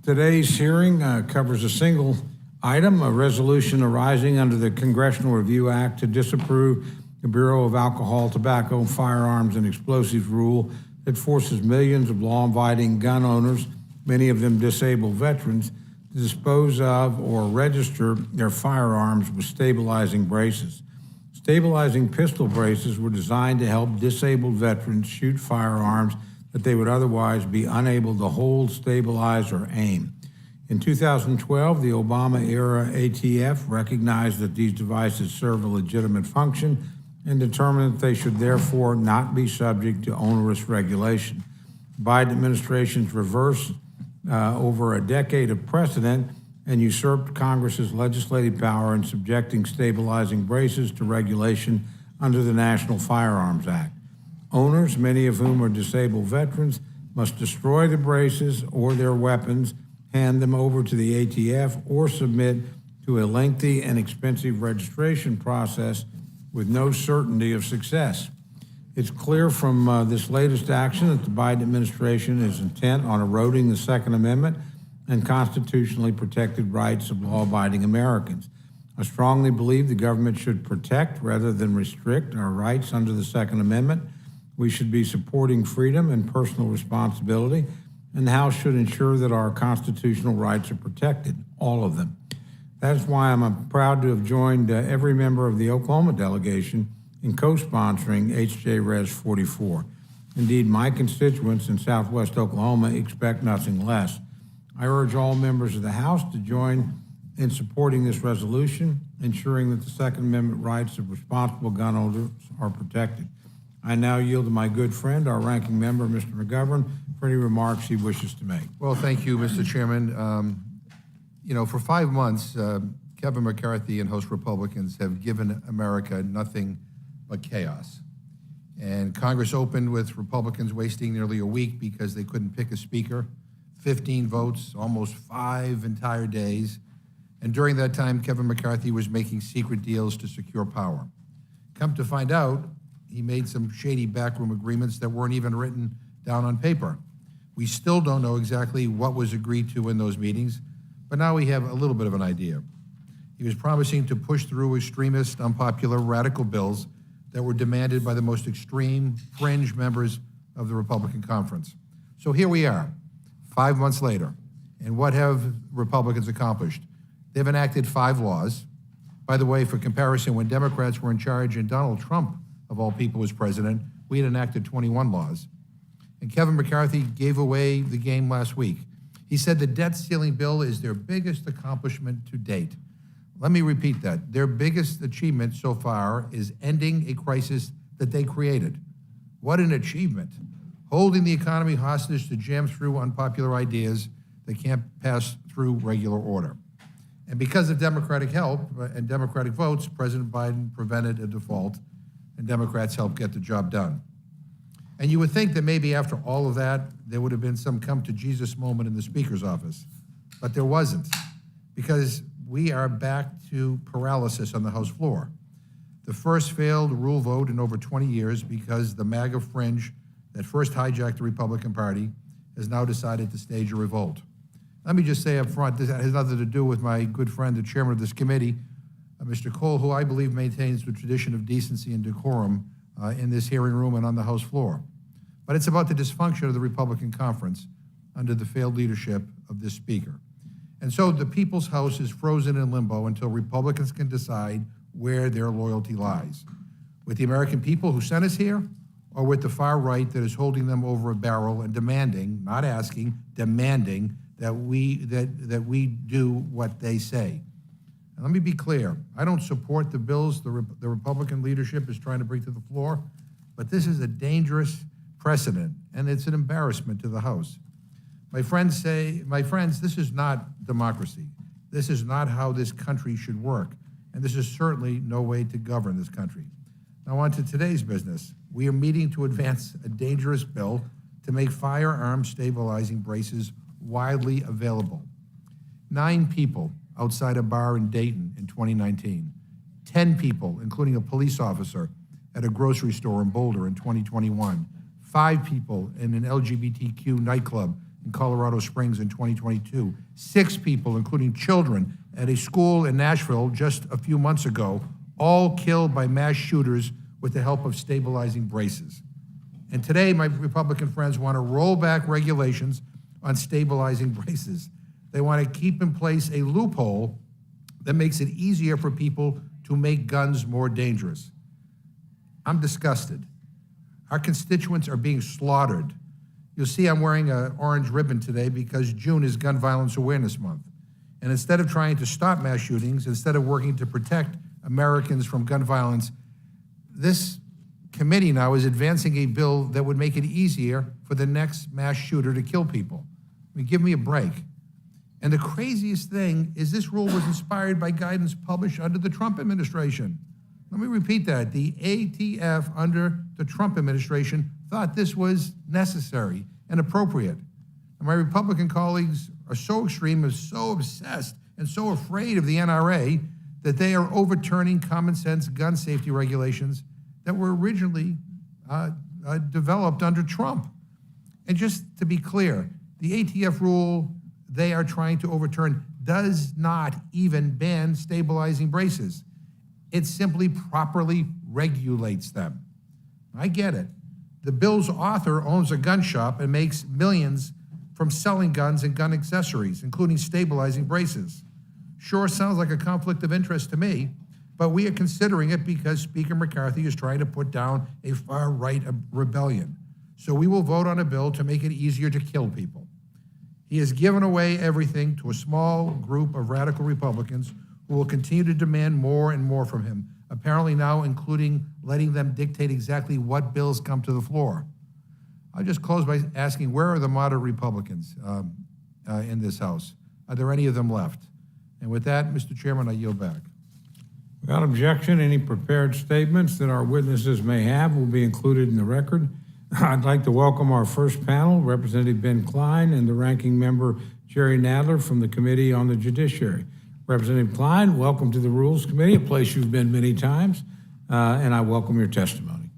Today's hearing covers a single item, a resolution arising under the Congressional Review Act to disapprove the Bureau of Alcohol, Tobacco, Firearms, and Explosives rule that forces millions of law-abiding gun owners, many of them disabled veterans, to dispose of or register their firearms with stabilizing braces. Stabilizing pistol braces were designed to help disabled veterans shoot firearms that they would otherwise be unable to hold, stabilize, or aim. In 2012, the Obama-era ATF recognized that these devices serve a legitimate function and determined that they should therefore not be subject to onerous regulation. The Biden administration's reversed over a decade of precedent and usurped Congress's legislative power in subjecting stabilizing braces to regulation under the National Firearms Act. Owners, many of whom are disabled veterans, must destroy the braces or their weapons, hand them over to the ATF, or submit to a lengthy and expensive registration process with no certainty of success. It's clear from this latest action that the Biden administration is intent on eroding the Second Amendment and constitutionally protected rights of law-abiding Americans. I strongly believe the government should protect rather than restrict our rights under the Second Amendment. We should be supporting freedom and personal responsibility, and the House should ensure that our constitutional rights are protected, all of them. That's why I'm proud to have joined every member of the Oklahoma delegation in co-sponsoring HJ Res 44. Indeed, my constituents in Southwest Oklahoma expect nothing less. I urge all members of the House to join in supporting this resolution, ensuring that the Second Amendment rights of responsible gun owners are protected. I now yield to my good friend, our ranking member, Mr. McGovern, for any remarks he wishes to make. Well, thank you, Mr. Chairman. For 5 months, Kevin McCarthy and host Republicans have given America nothing but chaos. And Congress opened with Republicans wasting nearly a week because they couldn't pick a speaker, 15 votes, almost 5 entire days. And during that time, Kevin McCarthy was making secret deals to secure power. Come to find out, he made some shady backroom agreements that weren't even written down on paper. We still don't know exactly what was agreed to in those meetings, but now we have a little bit of an idea. He was promising to push through extremist, unpopular, radical bills that were demanded by the most extreme, fringe members of the Republican conference. So here we are, 5 months later, and what have Republicans accomplished? They've enacted 5 laws. By the way, for comparison, when Democrats were in charge and Donald Trump, of all people, was president, we had enacted 21 laws. And Kevin McCarthy gave away the game last week. He said the debt ceiling bill is their biggest accomplishment to date. Let me repeat that. Their biggest achievement so far is ending a crisis that they created. What an achievement. Holding the economy hostage to jam through unpopular ideas that can't pass through regular order. And because of Democratic help and Democratic votes, President Biden prevented a default, and Democrats helped get the job done. And you would think that maybe after all of that, there would have been some come-to-Jesus moment in the Speaker's office. But there wasn't, because we are back to paralysis on the House floor. The first failed rule vote in over 20 years because the MAGA fringe that first hijacked the Republican Party has now decided to stage a revolt. Let me just say up front, this has nothing to do with my good friend, the chairman of this committee, Mr. Cole, who I believe maintains the tradition of decency and decorum in this hearing room and on the House floor. But it's about the dysfunction of the Republican conference under the failed leadership of this speaker. And so the People's House is frozen in limbo until Republicans can decide where their loyalty lies. With the American people who sent us here, or with the far right that is holding them over a barrel and demanding, not asking, demanding that we do what they say. And let me be clear, I don't support the bills the Republican leadership is trying to bring to the floor, but this is a dangerous precedent, and it's an embarrassment to the House. My friends, this is not democracy. This is not how this country should work, and this is certainly no way to govern this country. Now on to today's business. We are meeting to advance a dangerous bill to make firearm stabilizing braces widely available. 9 people outside a bar in Dayton in 2019, 10 people, including a police officer at a grocery store in Boulder in 2021, 5 people in an LGBTQ nightclub in Colorado Springs in 2022. 6 people, including children, at a school in Nashville just a few months ago, all killed by mass shooters with the help of stabilizing braces. And today, my Republican friends want to roll back regulations on stabilizing braces. They want to keep in place a loophole that makes it easier for people to make guns more dangerous. I'm disgusted. Our constituents are being slaughtered. You'll see I'm wearing an orange ribbon today because June is Gun Violence Awareness Month. And instead of trying to stop mass shootings, instead of working to protect Americans from gun violence, this committee now is advancing a bill that would make it easier for the next mass shooter to kill people. I mean, give me a break. And the craziest thing is this rule was inspired by guidance published under the Trump administration. Let me repeat that. The ATF under the Trump administration thought this was necessary and appropriate. And my Republican colleagues are so extreme and so obsessed and so afraid of the NRA that they are overturning common sense gun safety regulations that were originally developed under Trump. And just to be clear, the ATF rule they are trying to overturn does not even ban stabilizing braces. It simply properly regulates them. I get it. The bill's author owns a gun shop and makes millions from selling guns and gun accessories, including stabilizing braces. Sure sounds like a conflict of interest to me, but we are considering it because Speaker McCarthy is trying to put down a far-right rebellion. So we will vote on a bill to make it easier to kill people. He has given away everything to a small group of radical Republicans who will continue to demand more and more from him, apparently now including letting them dictate exactly what bills come to the floor. I'll just close by asking, where are the moderate Republicans in this House? Are there any of them left? And with that, Mr. Chairman, I yield back. Without objection, any prepared statements that our witnesses may have will be included in the record. I'd like to welcome our first panel, Representative Ben Klein and the ranking member, Jerry Nadler from the Committee on the Judiciary. Representative Klein, welcome to the Rules Committee, a place you've been many times, and I welcome your testimony.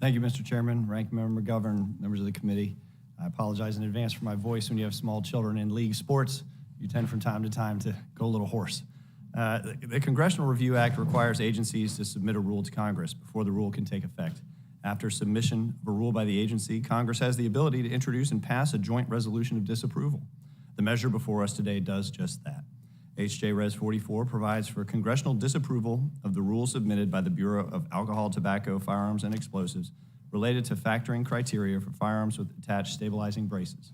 Thank you, Mr. Chairman, Ranking Member McGovern, members of the committee. I apologize in advance for my voice. When you have small children in league sports, you tend from time to time to go a little hoarse. The Congressional Review Act requires agencies to submit a rule to Congress before the rule can take effect. After submission of a rule by the agency, Congress has the ability to introduce and pass a joint resolution of disapproval. The measure before us today does just that. H.J. Res. 44 provides for congressional disapproval of the rule submitted by the Bureau of Alcohol, Tobacco, Firearms, and Explosives related to factoring criteria for firearms with attached stabilizing braces.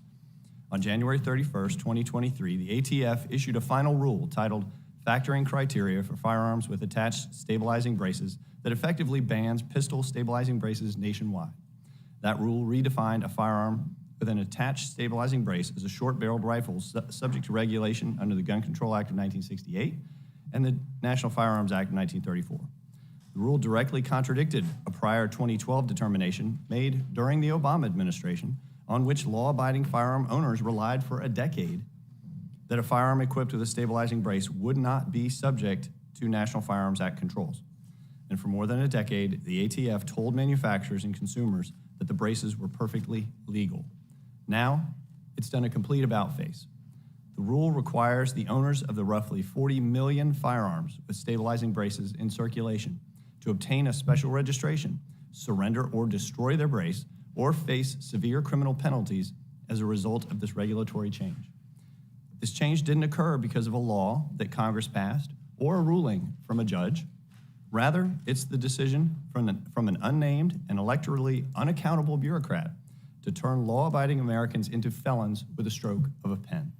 On January 31st, 2023, the ATF issued a final rule titled Factoring Criteria for Firearms with Attached Stabilizing Braces that effectively bans pistol stabilizing braces nationwide. That rule redefined a firearm with an attached stabilizing brace as a short-barreled rifle subject to regulation under the Gun Control Act of 1968 and the National Firearms Act of 1934. The rule directly contradicted a prior 2012 determination made during the Obama administration on which law-abiding firearm owners relied for a decade that a firearm equipped with a stabilizing brace would not be subject to National Firearms Act controls. And for more than a decade, the ATF told manufacturers and consumers that the braces were perfectly legal. Now, it's done a complete about-face. The rule requires the owners of the roughly 40 million firearms with stabilizing braces in circulation to obtain a special registration, surrender or destroy their brace, or face severe criminal penalties as a result of this regulatory change. This change didn't occur because of a law that Congress passed or a ruling from a judge. Rather, it's the decision from an unnamed and electorally unaccountable bureaucrat to turn law-abiding Americans into felons with a stroke of a pen.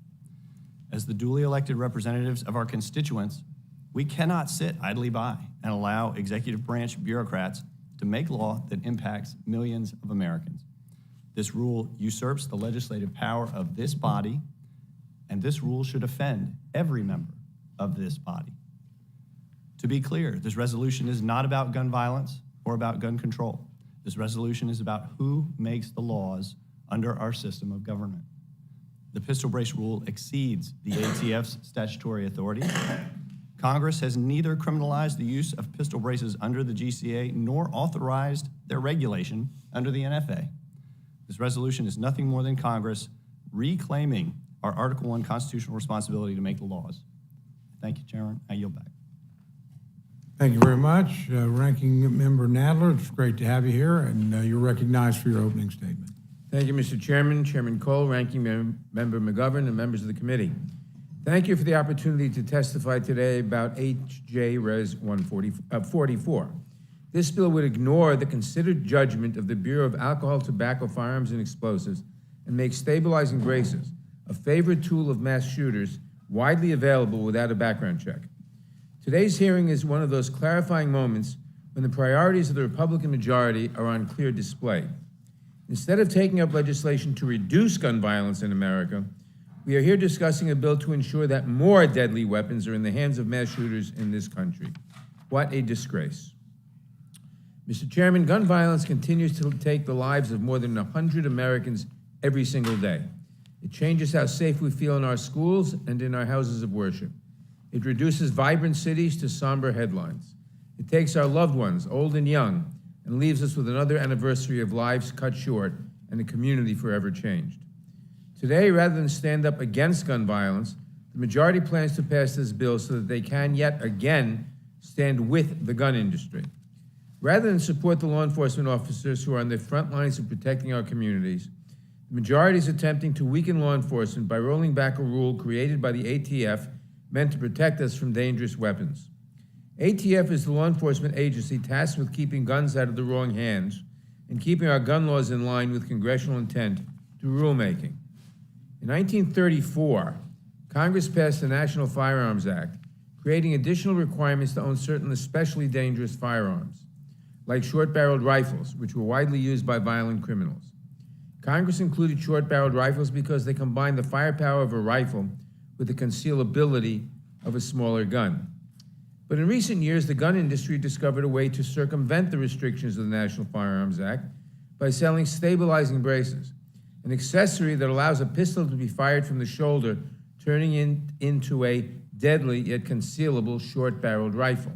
As the duly elected representatives of our constituents, we cannot sit idly by and allow executive branch bureaucrats to make law that impacts millions of Americans. This rule usurps the legislative power of this body, and this rule should offend every member of this body. To be clear, this resolution is not about gun violence or about gun control. This resolution is about who makes the laws under our system of government. The pistol brace rule exceeds the ATF's statutory authority. Congress has neither criminalized the use of pistol braces under the GCA nor authorized their regulation under the NFA. This resolution is nothing more than Congress reclaiming our Article 1 constitutional responsibility to make the laws. Thank you, Chairman. I yield back. Thank you very much. Ranking Member Nadler, it's great to have you here, and you're recognized for your opening statement. Thank you, Mr. Chairman, Chairman Cole, Ranking Member McGovern, and members of the committee. Thank you for the opportunity to testify today about H.J. Res. 144. This bill would ignore the considered judgment of the Bureau of Alcohol, Tobacco, Firearms, and Explosives and make stabilizing braces, a favorite tool of mass shooters, widely available without a background check. Today's hearing is one of those clarifying moments when the priorities of the Republican majority are on clear display. Instead of taking up legislation to reduce gun violence in America, we are here discussing a bill to ensure that more deadly weapons are in the hands of mass shooters in this country. What a disgrace. Mr. Chairman, gun violence continues to take the lives of more than 100 Americans every single day. It changes how safe we feel in our schools and in our houses of worship. It reduces vibrant cities to somber headlines. It takes our loved ones, old and young, and leaves us with another anniversary of lives cut short and a community forever changed. Today, rather than stand up against gun violence, the majority plans to pass this bill so that they can yet again stand with the gun industry. Rather than support the law enforcement officers who are on the front lines of protecting our communities, the majority is attempting to weaken law enforcement by rolling back a rule created by the ATF meant to protect us from dangerous weapons. ATF is the law enforcement agency tasked with keeping guns out of the wrong hands and keeping our gun laws in line with congressional intent through rulemaking. In 1934, Congress passed the National Firearms Act, creating additional requirements to own certain especially dangerous firearms, like short-barreled rifles, which were widely used by violent criminals. Congress included short-barreled rifles because they combine the firepower of a rifle with the concealability of a smaller gun. But in recent years, the gun industry discovered a way to circumvent the restrictions of the National Firearms Act by selling stabilizing braces, an accessory that allows a pistol to be fired from the shoulder, turning into a deadly yet concealable short-barreled rifle.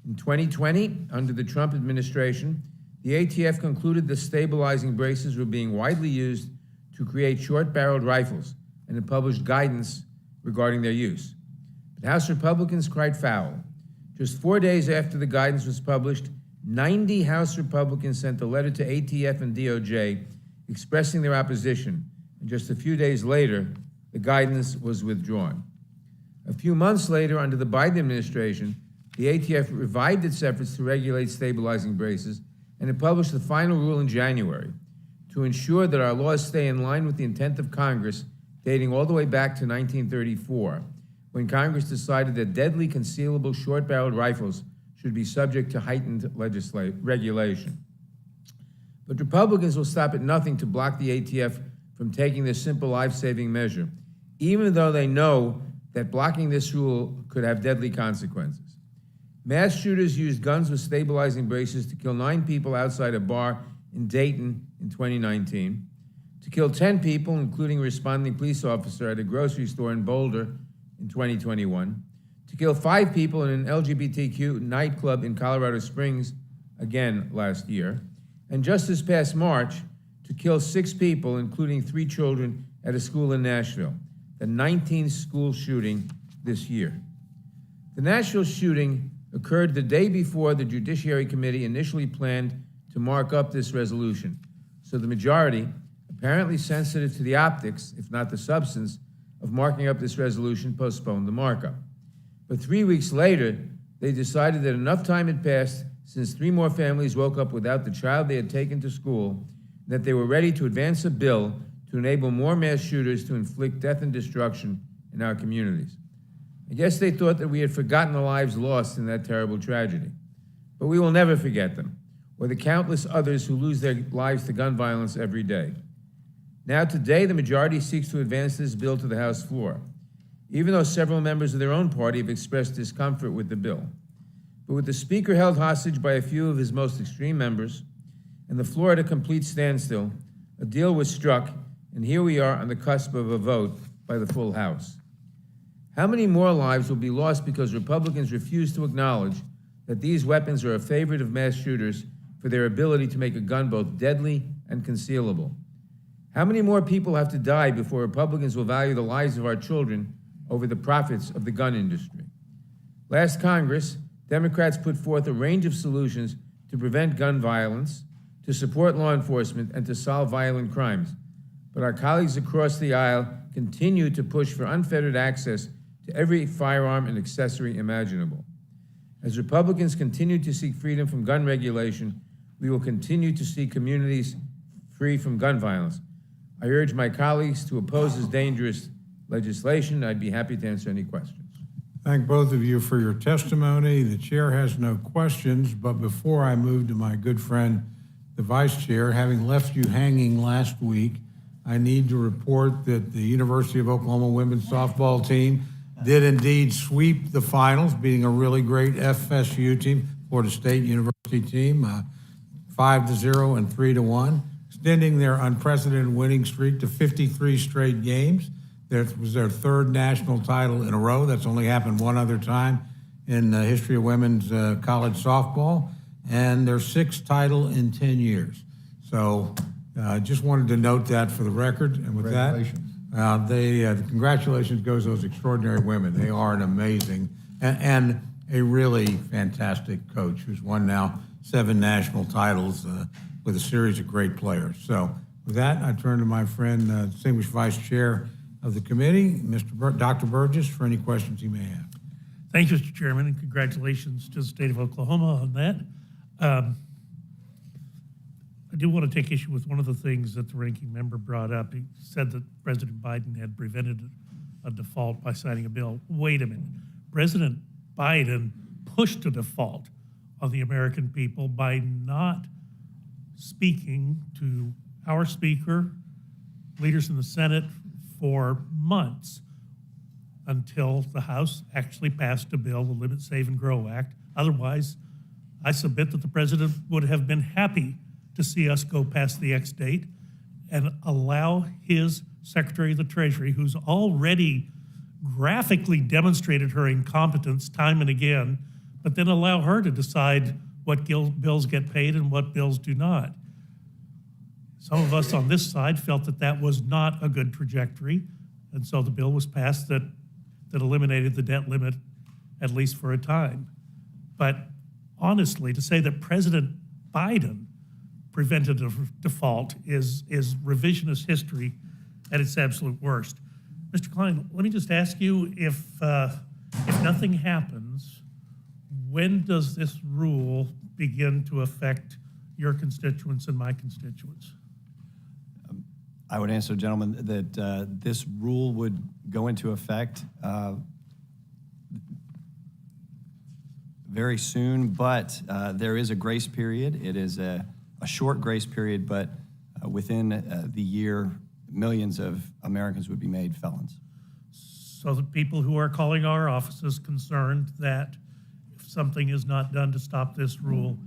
In 2020, under the Trump administration, the ATF concluded the stabilizing braces were being widely used to create short-barreled rifles, and it published guidance regarding their use. But House Republicans cried foul. Just 4 days after the guidance was published, 90 House Republicans sent a letter to ATF and DOJ expressing their opposition, and just a few days later, the guidance was withdrawn. A few months later, under the Biden administration, the ATF revived its efforts to regulate stabilizing braces, and it published the final rule in January to ensure that our laws stay in line with the intent of Congress, dating all the way back to 1934, when Congress decided that deadly concealable short-barreled rifles should be subject to heightened regulation. But Republicans will stop at nothing to block the ATF from taking this simple life-saving measure, even though they know that blocking this rule could have deadly consequences. Mass shooters used guns with stabilizing braces to kill 9 people outside a bar in Dayton in 2019, to kill 10 people, including a responding police officer at a grocery store in Boulder in 2021, to kill 5 people in an LGBTQ nightclub in Colorado Springs, again last year, and just this past March, to kill 6 people, including 3 children, at a school in Nashville, the 19th school shooting this year. The Nashville shooting occurred the day before the Judiciary Committee initially planned to mark up this resolution. So the majority, apparently sensitive to the optics, if not the substance, of marking up this resolution, postponed the markup. But 3 weeks later, they decided that enough time had passed since 3 more families woke up without the child they had taken to school, that they were ready to advance a bill to enable more mass shooters to inflict death and destruction in our communities. I guess they thought that we had forgotten the lives lost in that terrible tragedy. But we will never forget them, or the countless others who lose their lives to gun violence every day. Now today, the majority seeks to advance this bill to the House floor, even though several members of their own party have expressed discomfort with the bill. But with the Speaker held hostage by a few of his most extreme members, and the floor at a complete standstill, a deal was struck, and here we are on the cusp of a vote by the full House. How many more lives will be lost because Republicans refuse to acknowledge that these weapons are a favorite of mass shooters for their ability to make a gun both deadly and concealable? How many more people have to die before Republicans will value the lives of our children over the profits of the gun industry? Last Congress, Democrats put forth a range of solutions to prevent gun violence, to support law enforcement, and to solve violent crimes. But our colleagues across the aisle continue to push for unfettered access to every firearm and accessory imaginable. As Republicans continue to seek freedom from gun regulation, we will continue to see communities free from gun violence. I urge my colleagues to oppose this dangerous legislation. I'd be happy to answer any questions. Thank both of you for your testimony. The chair has no questions, but before I move to my good friend, the vice chair, having left you hanging last week, I need to report that the University of Oklahoma women's softball team did indeed sweep the finals, beating a really great FSU team, Florida State University team, 5-0 and 3-1, extending their unprecedented winning streak to 53 straight games. That was their third national title in a row. That's only happened one other time in the history of women's college softball, and their sixth title in 10 years. So just wanted to note that for the record. And with that, the congratulations goes to those extraordinary women. They are an amazing and a really fantastic coach who's won now 7 national titles with a series of great players. So with that, I turn to my friend, distinguished vice chair of the committee, Dr. Burgess, for any questions he may have. Thank you, Mr. Chairman, and congratulations to the state of Oklahoma on that. I do want to take issue with one of the things that the ranking member brought up. He said that President Biden had prevented a default by signing a bill. Wait a minute. President Biden pushed a default on the American people by not speaking to our speaker, leaders in the Senate, for months until the House actually passed a bill, the Limit, Save, and Grow Act. Otherwise, I submit that the president would have been happy to see us go past the X date and allow his Secretary of the Treasury, who's already graphically demonstrated her incompetence time and again, but then allow her to decide what bills get paid and what bills do not. Some of us on this side felt that that was not a good trajectory, and so the bill was passed that eliminated the debt limit, at least for a time. But honestly, to say that President Biden prevented a default is revisionist history at its absolute worst. Mr. Klein, let me just ask you, if nothing happens, when does this rule begin to affect your constituents and my constituents? I would answer, gentlemen, that this rule would go into effect very soon, but there is a grace period. It is a short grace period, but within the year, millions of Americans would be made felons. So the people who are calling our offices concerned that if something is not done to stop this rule,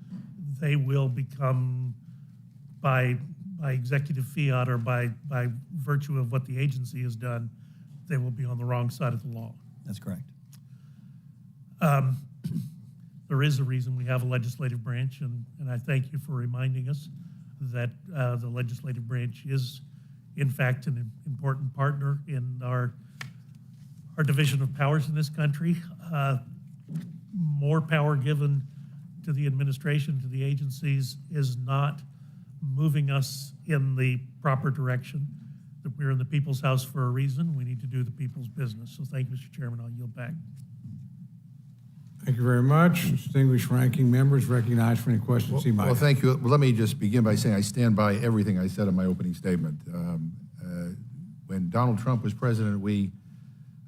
they will become, by executive fiat or by virtue of what the agency has done, they will be on the wrong side of the law. That's correct. There is a reason we have a legislative branch, and I thank you for reminding us that the legislative branch is, in fact, an important partner in our division of powers in this country. More power given to the administration, to the agencies, is not moving us in the proper direction. That we're in the people's house for a reason. We need to do the people's business. So thank you, Mr. Chairman. I'll yield back. Thank you very much. Distinguished ranking members recognized for any questions he might Well, have. thank you. Well, let me just begin by saying I stand by everything I said in my opening statement. When Donald Trump was president, we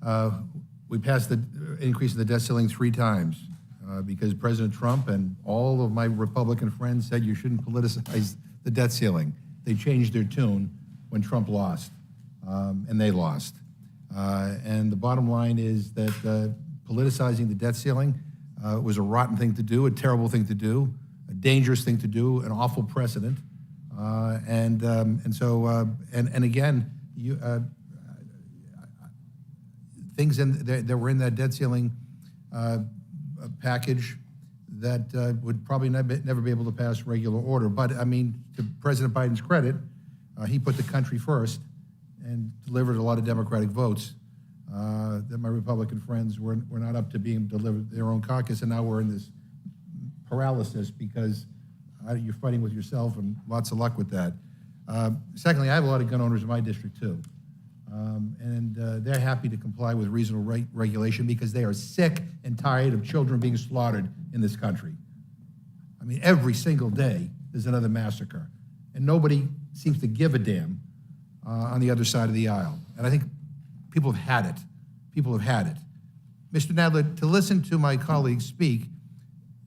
passed the increase in the debt ceiling 3 times because President Trump and all of my Republican friends said you shouldn't politicize the debt ceiling. They changed their tune when Trump lost, and they lost. And the bottom line is that politicizing the debt ceiling was a rotten thing to do, a terrible thing to do, a dangerous thing to do, an awful precedent. And again, things that were in that debt ceiling package that would probably never be able to pass regular order. But I mean, to President Biden's credit, He put the country first and delivered a lot of Democratic votes that my Republican friends were not up to being delivered their own caucus, and now we're in this paralysis because you're fighting with yourself, and lots of luck with that. Secondly, I have a lot of gun owners in my district too, and they're happy to comply with reasonable regulation because they are sick and tired of children being slaughtered in this country. I mean, every single day there's another massacre, and nobody seems to give a damn on the other side of the aisle. And I think people have had it. People have had it. Mr. Nadler, to listen to my colleagues speak,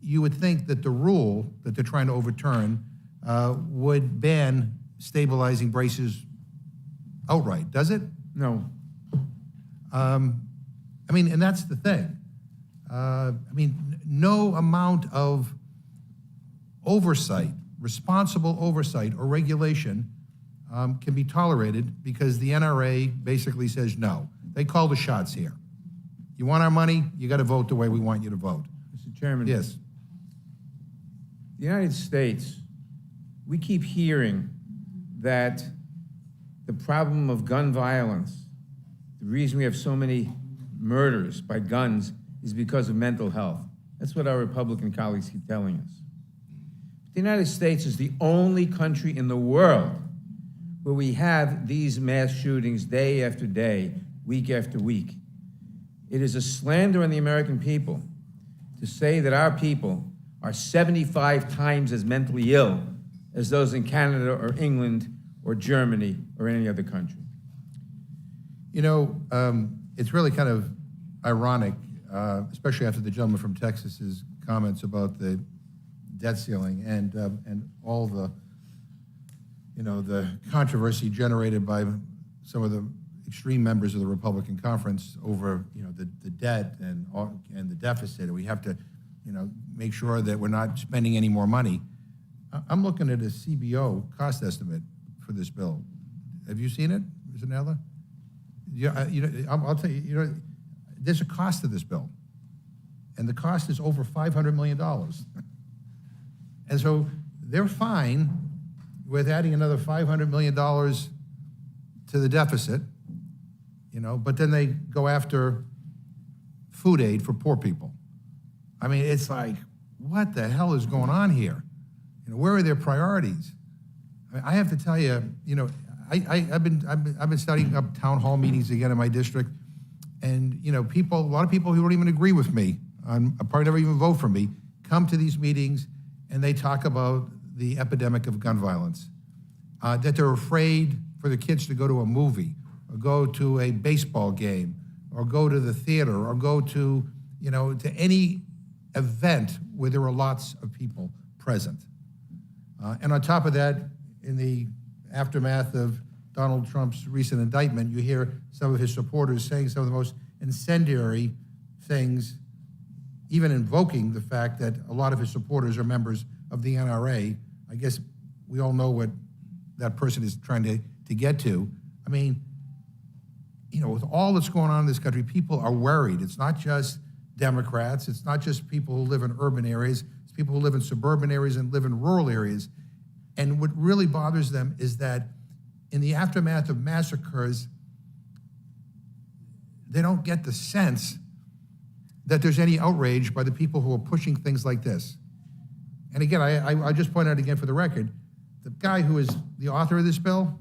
you would think that the rule that they're trying to overturn would ban stabilizing braces outright, does it? No. I mean, and that's the thing. I mean, no amount of oversight, responsible oversight or regulation can be tolerated because the NRA basically says no. They call the shots here. You want our money, you got to vote the way we want you to vote. Mr. Chairman. Yes. The United States, we keep hearing that the problem of gun violence, the reason we have so many murders by guns is because of mental health. That's what our Republican colleagues keep telling us. The United States is the only country in the world where we have these mass shootings day after day, week after week. It is a slander on the American people to say that our people are 75 times as mentally ill as those in Canada or England or Germany or any other country. You know, it's really kind of ironic, especially after the gentleman from Texas's comments about the debt ceiling and all the, you know, the controversy generated by some of the extreme members of the Republican conference over, you know, the debt and the deficit, and we have to, you know, make sure that we're not spending any more money. I'm looking at a CBO cost estimate for this bill. Have you seen it, Mr. Nadler? Yeah, you know, I'll tell you, you know, there's a cost to this bill, and the cost is over $500 million. And so they're fine with adding another $500 million to the deficit, you know, but then they go after food aid for poor people. I mean, it's like, what the hell is going on here? You know, where are their priorities? I mean, I have to tell you, you know, I've been studying up town hall meetings again in my district, and you know, a lot of people who don't even agree with me, probably never even vote for me, come to these meetings and they talk about the epidemic of gun violence, that they're afraid for the kids to go to a movie or go to a baseball game or go to the theater or go to, you know, to any event where there are lots of people present. And on top of that, in the aftermath of Donald Trump's recent indictment, you hear some of his supporters saying some of the most incendiary things, even invoking the fact that a lot of his supporters are members of the NRA. I guess we all know what that person is trying to get to. I mean, you know, with all that's going on in this country, people are worried. It's not just Democrats. It's not just people who live in urban areas. It's people who live in suburban areas and live in rural areas. And what really bothers them is that in the aftermath of massacres, they don't get the sense that there's any outrage by the people who are pushing things like this. And again, I just point out again for the record, the guy who is the author of this bill,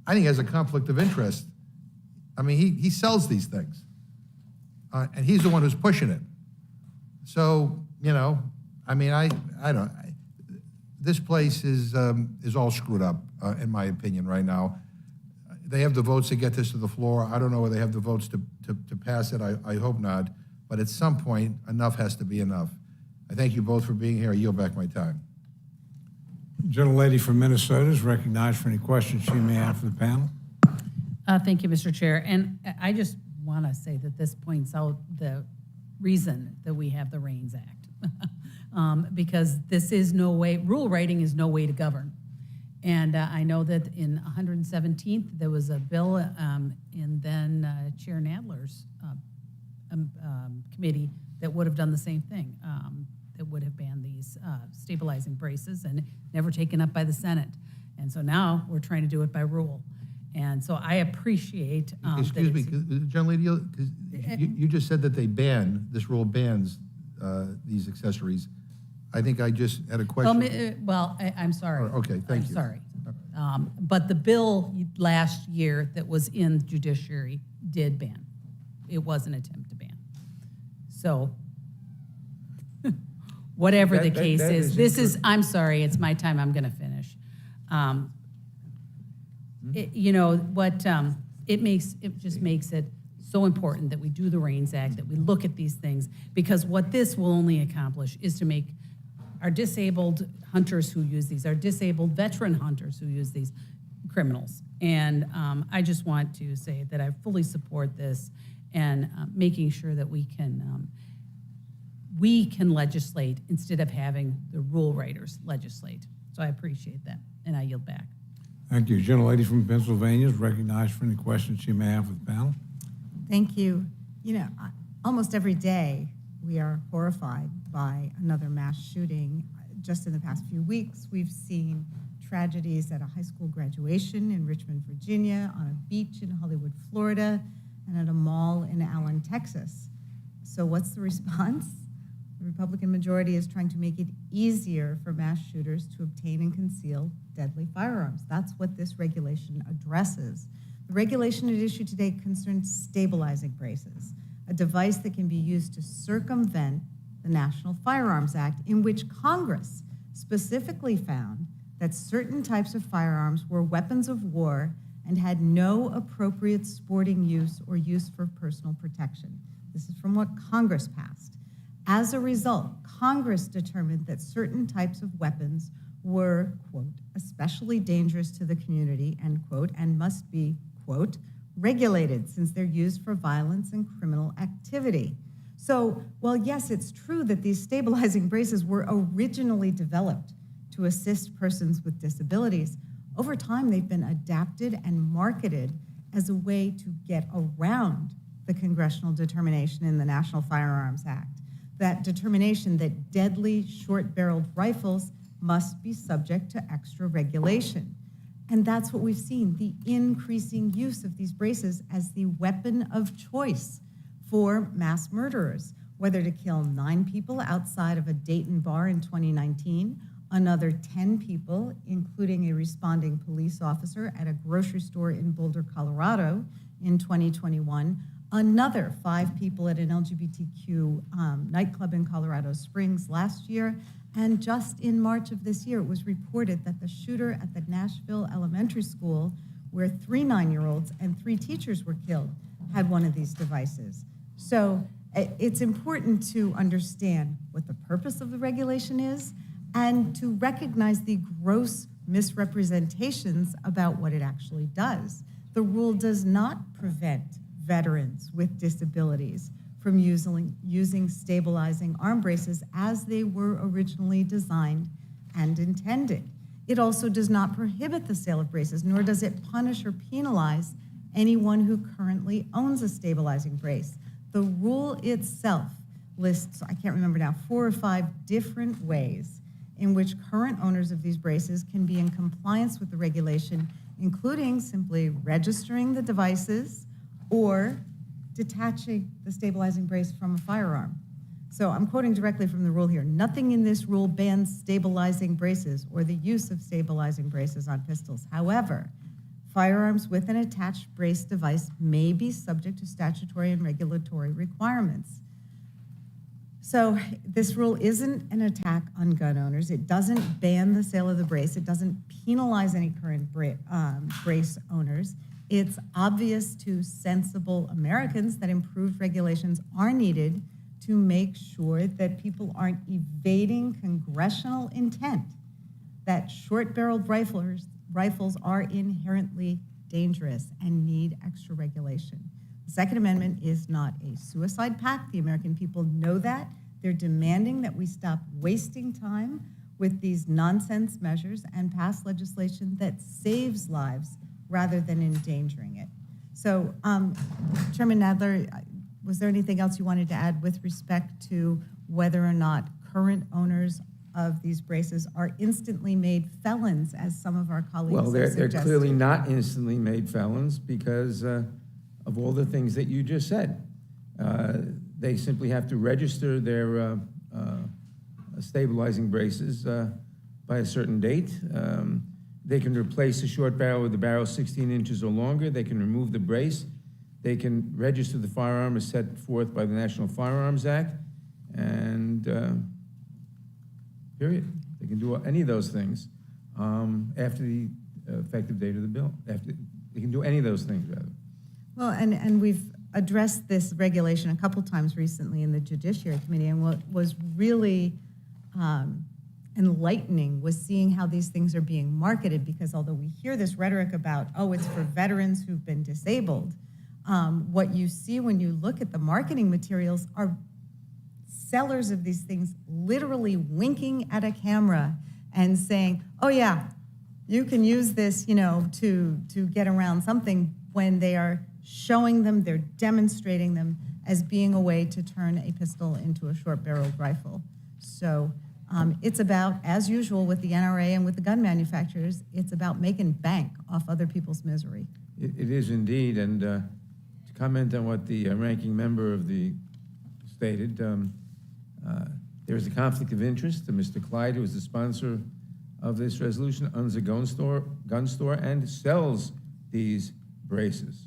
I think has a conflict of interest. I mean, he sells these things, and he's the one who's pushing it. So, you know, I mean, I don't. This place is all screwed up, in my opinion, right now. They have the votes to get this to the floor. I don't know whether they have the votes to pass it. I hope not. But at some point, enough has to be enough. I thank you both for being here. I yield back my time. Gentlelady from Minnesota is recognized for any questions she may have for the panel. Thank you, Mr. Chair. And I just want to say that this points out the reason that we have the REINS Act. Because this is no way, rule writing is no way to govern. And I know that in 117th, there was a bill in then Chair Nadler's committee that would have done the same thing, that would have banned these stabilizing braces, and never taken up by the Senate. And so now we're trying to do it by rule. And so I appreciate. that Excuse me, it's- John Lady, because you just said that this rule bans these accessories. I think I just had a question. I'm sorry. Okay, thank I'm you. sorry. But the bill last year that was in judiciary did ban. It was an attempt to ban. So whatever the That- case that is, is this is, I'm sorry, it's my time, I'm gonna finish. It just makes it so important that we do the REINS Act, that we look at these things, because what this will only accomplish is to make our disabled hunters who use these, our disabled veteran hunters who use these, criminals. And I just want to say that I fully support this, and making sure that we can legislate instead of having the rule writers legislate. So I appreciate that, and I yield back. Thank you. Gentlelady from Pennsylvania is recognized for any questions she may have for the panel. Thank you. Almost every day, we are horrified by another mass shooting. Just in the past few weeks, we've seen tragedies at a high school graduation in Richmond, Virginia, on a beach in Hollywood, Florida, and at a mall in Allen, Texas. So what's the response? The Republican majority is trying to make it easier for mass shooters to obtain and conceal deadly firearms. That's what this regulation addresses. The regulation at issue today concerns stabilizing braces, a device that can be used to circumvent the National Firearms Act, in which Congress specifically found that certain types of firearms were weapons of war and had no appropriate sporting use or use for personal protection. This is from what Congress passed. As a result, Congress determined that certain types of weapons were, quote, especially dangerous to the community, end quote, and must be, quote, regulated since they're used for violence and criminal activity. So, while yes, it's true that these stabilizing braces were originally developed to assist persons with disabilities, over time they've been adapted and marketed as a way to get around the congressional determination in the National Firearms Act, that determination that deadly short-barreled rifles must be subject to extra regulation. And that's what we've seen, the increasing use of these braces as the weapon of choice for mass murderers, whether to kill 9 people outside of a Dayton bar in 2019, another 10 people, including a responding police officer at a grocery store in Boulder, Colorado in 2021, another 5 people at an LGBTQ nightclub in Colorado Springs last year, and just in March of this year, it was reported that the shooter at the Nashville Elementary School, where 3 9-year-olds and 3 teachers were killed, had one of these devices. So it's important to understand what the purpose of the regulation is and to recognize the gross misrepresentations about what it actually does. The rule does not prevent veterans with disabilities from using stabilizing arm braces as they were originally designed and intended. It also does not prohibit the sale of braces, nor does it punish or penalize anyone who currently owns a stabilizing brace. The rule itself lists, I can't remember now, 4 or 5 different ways in which current owners of these braces can be in compliance with the regulation, including simply registering the devices or detaching the stabilizing brace from a firearm. So I'm quoting directly from the rule here. Nothing in this rule bans stabilizing braces or the use of stabilizing braces on pistols. However, firearms with an attached brace device may be subject to statutory and regulatory requirements. So this rule isn't an attack on gun owners. It doesn't ban the sale of the brace. It doesn't penalize any current brace owners. It's obvious to sensible Americans that improved regulations are needed to make sure that people aren't evading congressional intent that short-barreled rifles are inherently dangerous and need extra regulation. The Second Amendment is not a suicide pact. The American people know that. They're demanding that we stop wasting time with these nonsense measures and pass legislation that saves lives rather than endangering it. So, Chairman Nadler, was there anything else you wanted to add with respect to whether or not current owners of these braces are instantly made felons, as some of our colleagues Well, have they're suggested. clearly not instantly made felons because of all the things that you just said. They simply have to register their stabilizing braces by a certain date. They can replace the short barrel with the barrel 16 inches or longer. They can remove the brace. They can register the firearm as set forth by the National Firearms Act, and period. They can do any of those things after the effective date of the bill. They can do any of those things, rather. Well, and we've addressed this regulation a couple times recently in the Judiciary Committee, and what was really enlightening was seeing how these things are being marketed, because although we hear this rhetoric about, oh, it's for veterans who've been disabled, what you see when you look at the marketing materials are sellers of these things literally winking at a camera and saying, oh yeah, you can use this, to get around something, when they are showing them, they're demonstrating them as being a way to turn a pistol into a short-barreled rifle. So it's about, as usual with the NRA and with the gun manufacturers, it's about making bank off other people's misery. It is indeed, and to comment on what the ranking member of the stated, there is a conflict of interest. Mr. Clyde, who is the sponsor of this resolution, owns a gun store and sells these braces.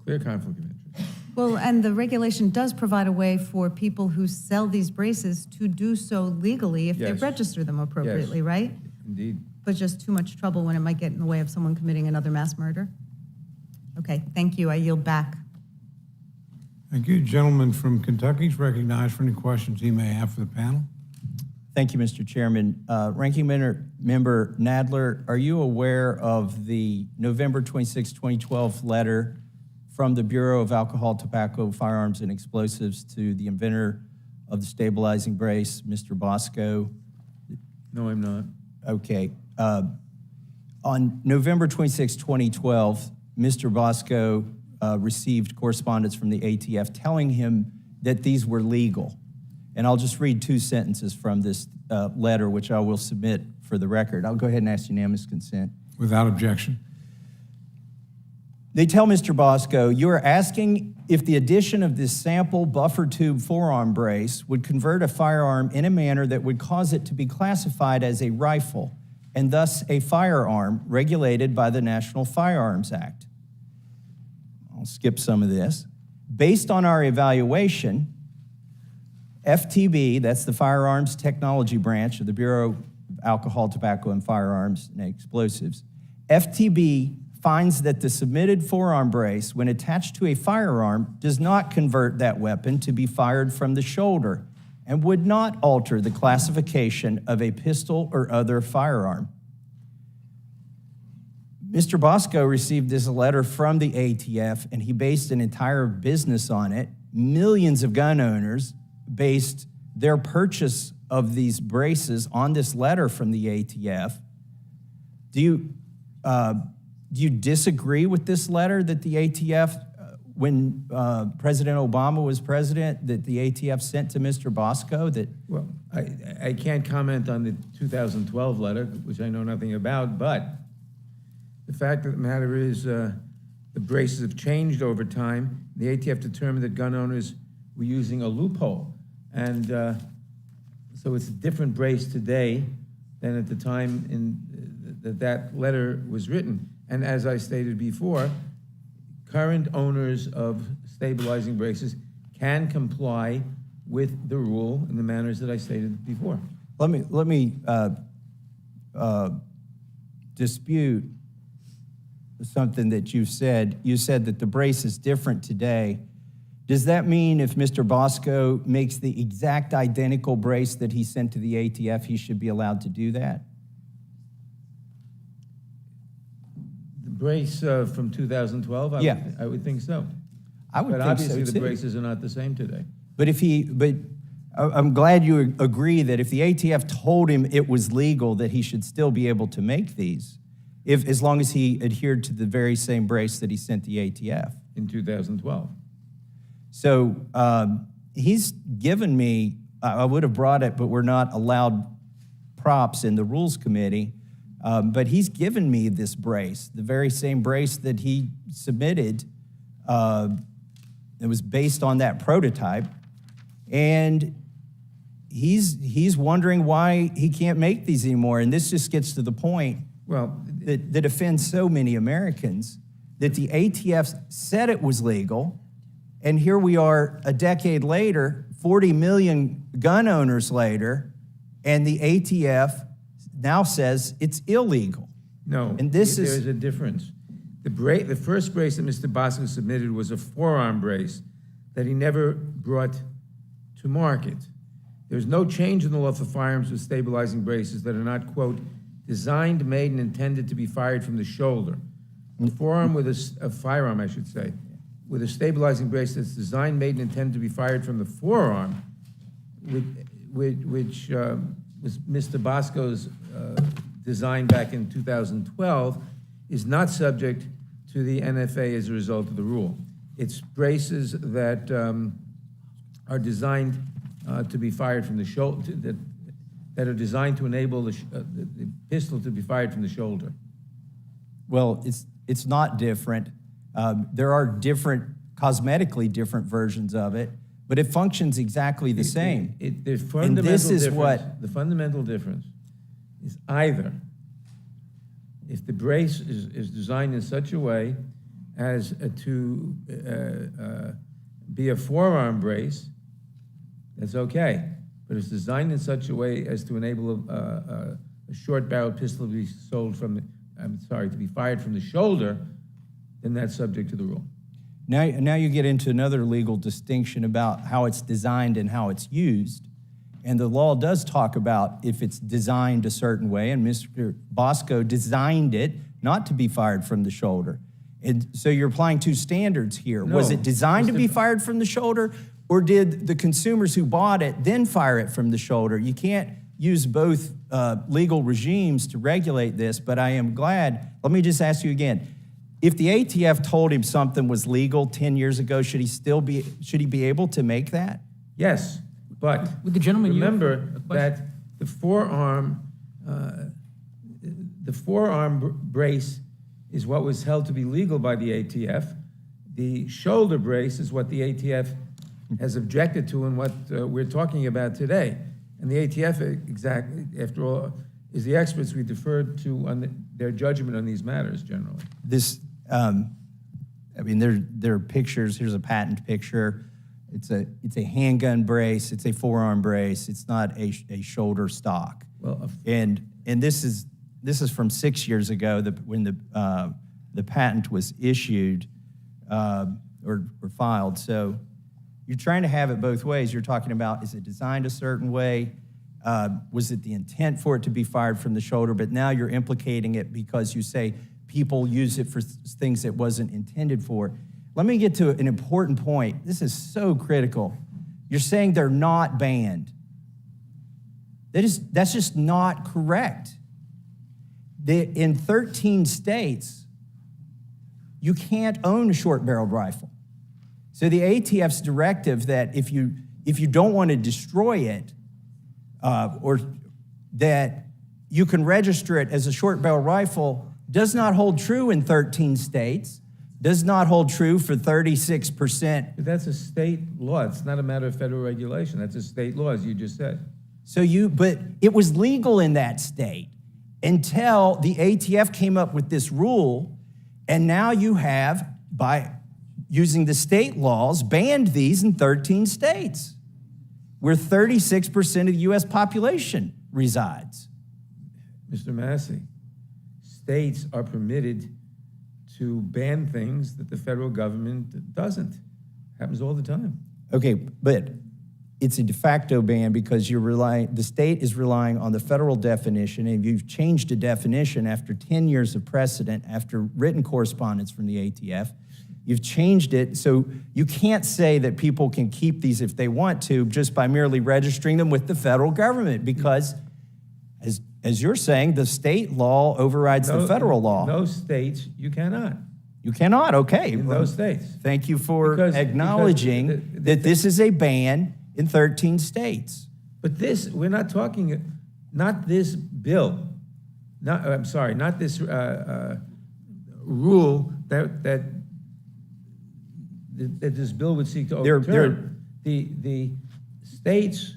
Clear conflict of interest. Well, and the regulation does provide a way for people who sell these braces to do so legally if they Yes. register them appropriately, right? Indeed. But just too much trouble when it might get in the way of someone committing another mass murder. Okay, thank you. I yield back. Thank you. Gentleman from Kentucky is recognized for any questions he may have for the panel. Thank you, Mr. Chairman. Ranking Member Nadler, are you aware of the November 26, 2012 letter from the Bureau of Alcohol, Tobacco, Firearms, and Explosives to the inventor of the stabilizing brace, Mr. Bosco? No, I'm not. Okay. On November 26, 2012, Mr. Bosco received correspondence from the ATF telling him that these were legal. And I'll just read 2 sentences from this letter, which I will submit for the record. I'll go ahead and ask unanimous consent. Without objection. They tell Mr. Bosco, you are asking if the addition of this sample buffer tube forearm brace would convert a firearm in a manner that would cause it to be classified as a rifle and thus a firearm regulated by the National Firearms Act. I'll skip some of this. Based on our evaluation, FTB, that's the Firearms Technology Branch of the Bureau of Alcohol, Tobacco, and Firearms and Explosives, FTB finds that the submitted forearm brace, when attached to a firearm, does not convert that weapon to be fired from the shoulder and would not alter the classification of a pistol or other firearm. Mr. Bosco received this letter from the ATF, and he based an entire business on it. Millions of gun owners based their purchase of these braces on this letter from the ATF. Do you disagree with this letter that the ATF, when President Obama was president, that the ATF sent to Mr. Bosco? Well, I can't comment on the 2012 letter, which I know nothing about, but the fact of the matter is the braces have changed over time. The ATF determined that gun owners were using a loophole. And so it's a different brace today than at the time that letter was written. And as I stated before, current owners of stabilizing braces can comply with the rule in the manners that I stated before. Let me dispute something that you said. You said that the brace is different today. Does that mean if Mr. Bosco makes the exact identical brace that he sent to the ATF, he should be allowed to do that? The brace from 2012, I would think so. I would But think obviously so the too. braces are not the same today. But I'm glad you agree that if the ATF told him it was legal, that he should still be able to make these, as long as he adhered to the very same brace that he sent the ATF. In 2012. So he's given me, I would have brought it, but we're not allowed props in the Rules Committee, but he's given me this brace, the very same brace that he submitted. It was based on that prototype, and he's wondering why he can't make these anymore. And this just gets to the point that offends so many Americans, that the ATF said it was legal, and here we are a decade later, 40 million gun owners later, and the ATF now says it's illegal. No, And this there's a difference. The first brace that Mr. Bosco submitted was a forearm brace that he never brought to market. There's no change in the law for firearms with stabilizing braces that are not, quote, designed, made, and intended to be fired from the shoulder. A firearm, I should say, with a stabilizing brace that's designed, made, and intended to be fired from the forearm, which was Mr. Bosco's design back in 2012, is not subject to the NFA as a result of the rule. It's braces that are designed to be fired from the shoulder, that are designed to enable the pistol to be fired from the shoulder. Well, it's not different. There are cosmetically different versions of it, but it functions exactly the same. The fundamental difference is either if the brace is designed in such a way as to be a forearm brace, that's okay. But it's designed in such a way as to enable a short-barreled pistol to be to be fired from the shoulder, then that's subject to the rule. Now you get into another legal distinction about how it's designed and how it's used. And the law does talk about if it's designed a certain way, and Mr. Bosco designed it not to be fired from the shoulder. And so you're applying two standards here. No, was it designed to be fired from the shoulder, or did the consumers who bought it then fire it from the shoulder? You can't use both legal regimes to regulate this, but I am glad. Let me just ask you again. If the ATF told him something was legal 10 years ago, should he be able to make that? Yes, but Would the gentleman remember a question? that the forearm brace is what was held to be legal by the ATF. The shoulder brace is what the ATF has objected to and what we're talking about today. And the ATF, exactly, after all, is the experts we deferred to on their judgment on these matters generally. This, there are pictures. Here's a patent picture. It's a handgun brace. It's a forearm brace. It's not a shoulder stock. Well, And this is from 6 years ago, when the patent was issued or filed. So you're trying to have it both ways. You're talking about, is it designed a certain way? Was it the intent for it to be fired from the shoulder? But now you're implicating it because you say people use it for things it wasn't intended for. Let me get to an important point. This is so critical. You're saying they're not banned. That's just not correct. In 13 states, you can't own a short-barreled rifle. So the ATF's directive that if you don't want to destroy it, or that you can register it as a short-barrel rifle, does not hold true in 13 states, does not hold true for 36%. But that's a state law. It's not a matter of federal regulation. That's a state law, as you just said. But it was legal in that state until the ATF came up with this rule, and now you have, by using the state laws, banned these in 13 states, where 36% of the U.S. population resides. Mr. Massey, states are permitted to ban things that the federal government doesn't. Happens all the time. Okay, but it's a de facto ban because the state is relying on the federal definition, and you've changed the definition after 10 years of precedent, after written correspondence from the ATF. You've changed it, so you can't say that people can keep these if they want to just by merely registering them with the federal government because, as you're saying, the state law overrides the federal law. In those states, you cannot. You cannot, okay. In those states. Thank you for Because acknowledging that this is a ban in 13 states. But we're not talking, not this bill, not this rule that this bill would seek to overturn. The states,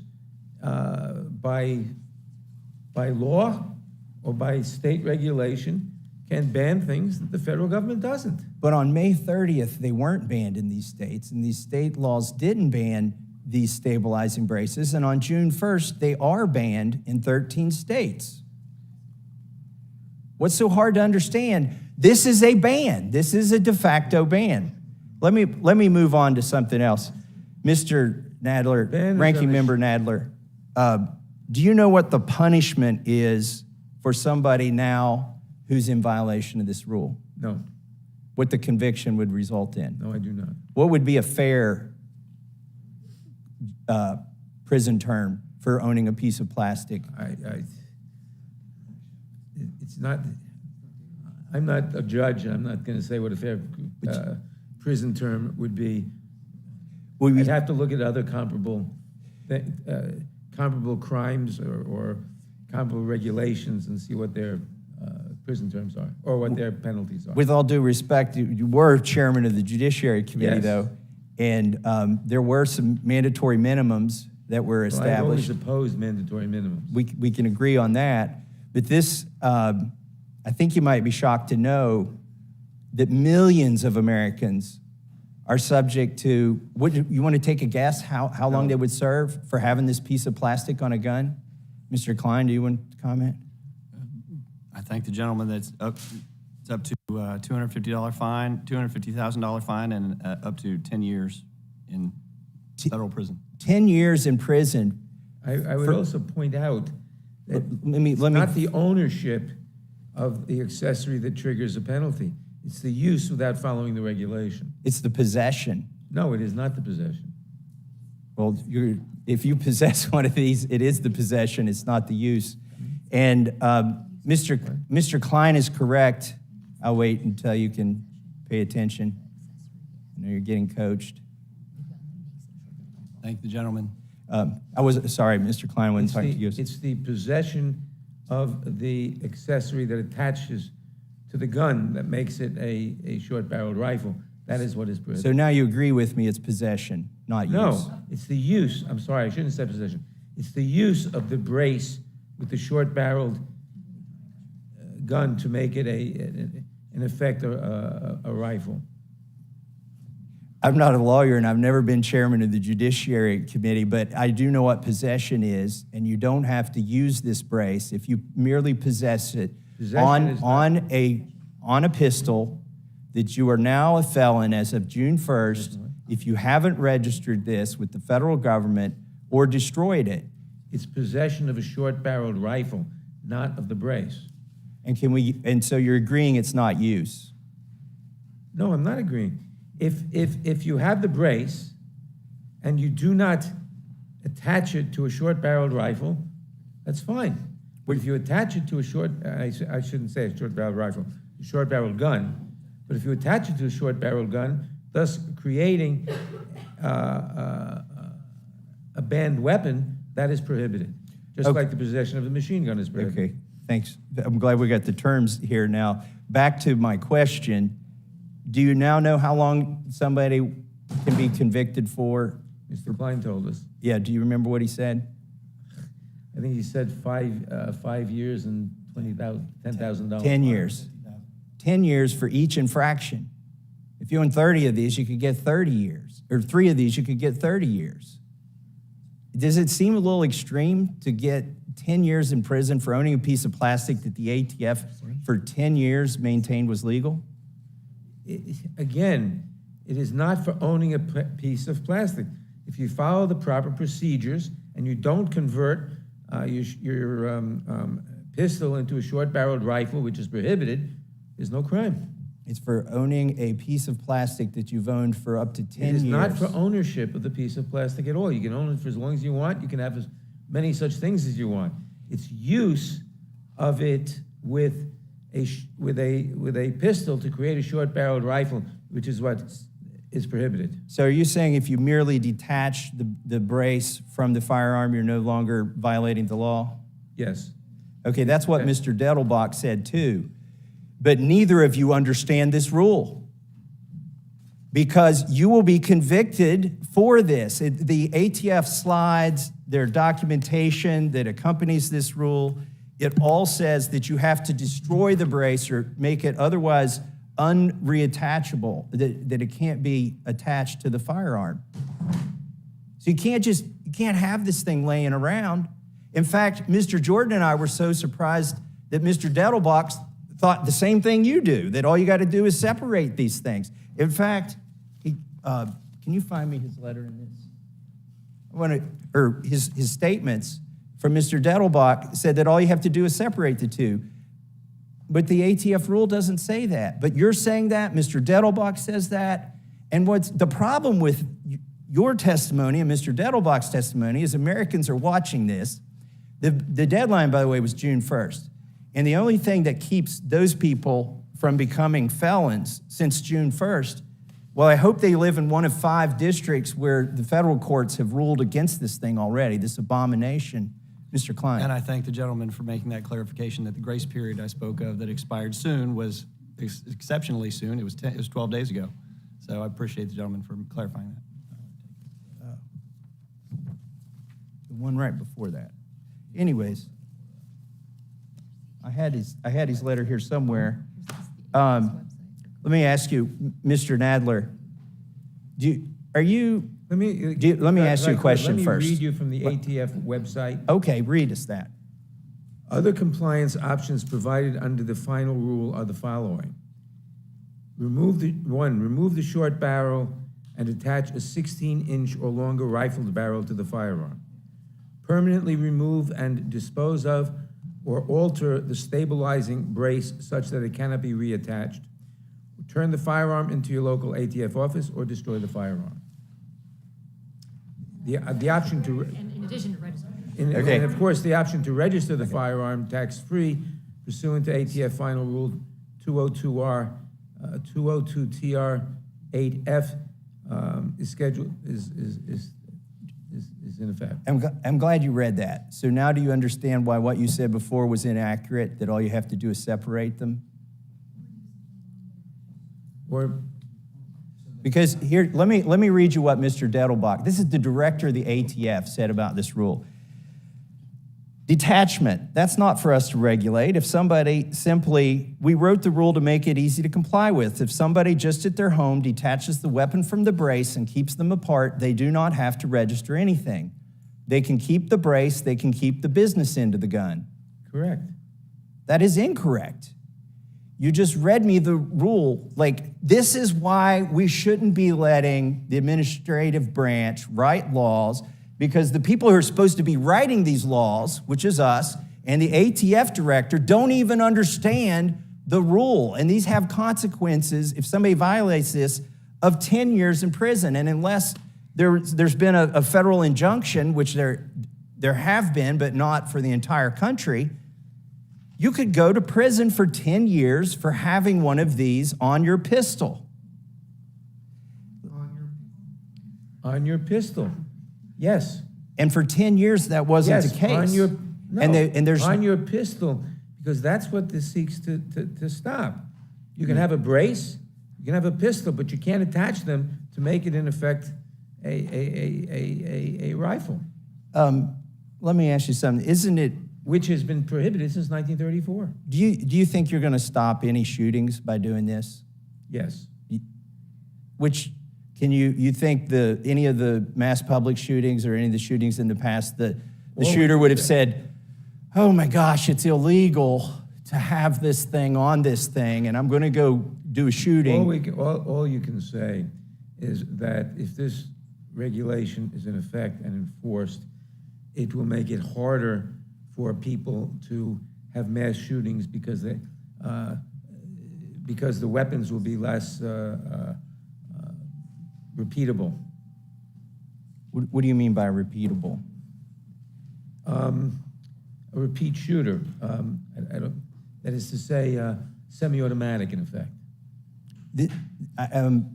by law or by state regulation, can ban things that the federal government doesn't. But on May 30th, they weren't banned in these states, and these state laws didn't ban these stabilizing braces. And on June 1st, they are banned in 13 states. What's so hard to understand? This is a ban. This is a de facto ban. Let me move on to something else. Mr. Nadler, Ranking Member Nadler, do you know what the punishment is for somebody now who's in violation of this rule? No, What the conviction would result in? no, I do not. What would be a fair prison term for owning a piece of plastic? It's not, I'm not a judge, and I'm not going to say what a fair prison term would be. Would we- I'd have to look at other comparable crimes or comparable regulations and see what their prison terms are, or what their penalties are. With all due respect, you were chairman of the Judiciary Committee, Yes. though, and there were some mandatory minimums that were Well, I've always established. opposed mandatory minimums. We can agree on that. But this, I think you might be shocked to know that millions of Americans are subject to, you want to take a guess how long they would serve for having this piece of plastic on a gun? Mr. Klein, do you want to comment? I thank the gentleman that's up to $250 fine, $250,000 fine, and up to 10 years in federal prison. 10 years in prison. I would also point out that Let me. it's not the ownership of the accessory that triggers a penalty. It's the use without following the regulation. It's the possession. No, it is not the possession. Well, if you possess one of these, it is the possession, it's not the use. And Mr. Klein is correct. I'll wait until you can pay attention. I know you're getting coached. Thank the gentleman. Sorry, Mr. Klein, I wasn't talking to you. It's the possession of the accessory that attaches to the gun that makes it a short-barreled rifle. That is what is prohibited. So now you agree with me, it's possession, not use. No, it's the use. I'm sorry, I shouldn't say possession. It's the use of the brace with the short-barreled gun to make it in effect a rifle. I'm not a lawyer and I've never been chairman of the Judiciary Committee, but I do know what possession is, and you don't have to use this brace if you merely possess it on a pistol, that you are now a felon as of June 1st if you haven't registered this with the federal government or destroyed it. It's possession of a short-barreled rifle, not of the brace. And so you're agreeing it's not use? No, I'm not agreeing. If you have the brace and you do not attach it to a short-barreled rifle, that's fine. But if you attach it to I shouldn't say a short-barreled rifle, a short-barreled gun, but if you attach it to a short-barreled gun, thus creating a banned weapon, that is prohibited. Just Okay. like the possession of a machine gun is prohibited. Okay, thanks. I'm glad we got the terms here now. Back to my question. Do you now know how long somebody can be convicted for? Mr. Klein told us. Yeah, do you remember what he said? I think he said 5 years and $10,000. 10 years. 10 years for each infraction. If you own 30 of these, you could get 30 years. Or 3 of these, you could get 30 years. Does it seem a little extreme to get 10 years in prison for owning a piece of plastic that the ATF for 10 years maintained was legal? Again, it is not for owning a piece of plastic. If you follow the proper procedures and you don't convert your pistol into a short-barreled rifle, which is prohibited, there's no crime. It's for owning a piece of plastic that you've owned for up to 10 years. It is not for ownership of the piece of plastic at all. You can own it for as long as you want. You can have as many such things as you want. It's use of it with a pistol to create a short-barreled rifle, which is what is prohibited. So are you saying if you merely detach the brace from the firearm, you're no longer violating the law? Yes. Okay, that's what Mr. Dettelbach said too. But neither of you understand this rule, because you will be convicted for this. The ATF slides, their documentation that accompanies this rule, it all says that you have to destroy the brace or make it otherwise unreattachable, that it can't be attached to the firearm. So you can't have this thing laying around. In fact, Mr. Jordan and I were so surprised that Mr. Dettelbach thought the same thing you do, that all you got to do is separate these things. In fact, can you find me his letter in this? Or his statements from Mr. Dettelbach said that all you have to do is separate the two. But the ATF rule doesn't say that. But you're saying that, Mr. Dettelbach says that. And what's the problem with your testimony and Mr. Dettelbach's testimony is Americans are watching this. The deadline, by the way, was June 1st. And the only thing that keeps those people from becoming felons since June 1st, well, I hope they live in one of 5 districts where the federal courts have ruled against this thing already, this abomination. Mr. Klein. And I thank the gentleman for making that clarification that the grace period I spoke of that expired soon was exceptionally soon. It was 12 days ago. So I appreciate the gentleman for clarifying that. The one right before that. Anyways, I had his letter here somewhere. Let me ask you, Mr. Nadler, let me ask you a question first. Let me read you from the ATF website. Okay, read us that. Other compliance options provided under the final rule are the following. Remove the short barrel and attach a 16-inch or longer rifled barrel to the firearm. Permanently remove and dispose of or alter the stabilizing brace such that it cannot be reattached. Return the firearm into your local ATF office or destroy the firearm. The option to... In addition to registering. And of course, the option to register the firearm tax-free pursuant to ATF Final Rule 202R, 202TR8F is in effect. I'm glad you read that. So now do you understand why what you said before was inaccurate, that all you have to do is separate them? Because here, let me read you what Mr. Dettelbach, this is the director of the ATF, said about this rule. Detachment, that's not for us to regulate. If somebody we wrote the rule to make it easy to comply with. If somebody just at their home detaches the weapon from the brace and keeps them apart, they do not have to register anything. They can keep the brace, they can keep the business end of the gun. Correct. That is incorrect. You just read me the rule. Like, this is why we shouldn't be letting the administrative branch write laws, because the people who are supposed to be writing these laws, which is us, and the ATF director don't even understand the rule. And these have consequences, if somebody violates this, of 10 years in prison. And unless there's been a federal injunction, which there have been, but not for the entire country, you could go to prison for 10 years for having one of these on your pistol. On your pistol, yes. And for 10 years, that wasn't the case. On your, no, and there's on your pistol, because that's what this seeks to stop. You can have a brace, you can have a pistol, but you can't attach them to make it, in effect, a rifle. Let me ask you something. Isn't it... Which has been prohibited since 1934. Do you think you're going to stop any shootings by doing this? Yes. Which, can you think any of the mass public shootings or any of the shootings in the past, the shooter would have said, oh my gosh, it's illegal to have this thing on this thing, and I'm going to go do a shooting? All you can say is that if this regulation is in effect and enforced, it will make it harder for people to have mass shootings because the weapons will be less repeatable. What do you mean by repeatable? A repeat shooter, that is to say, semi-automatic in effect.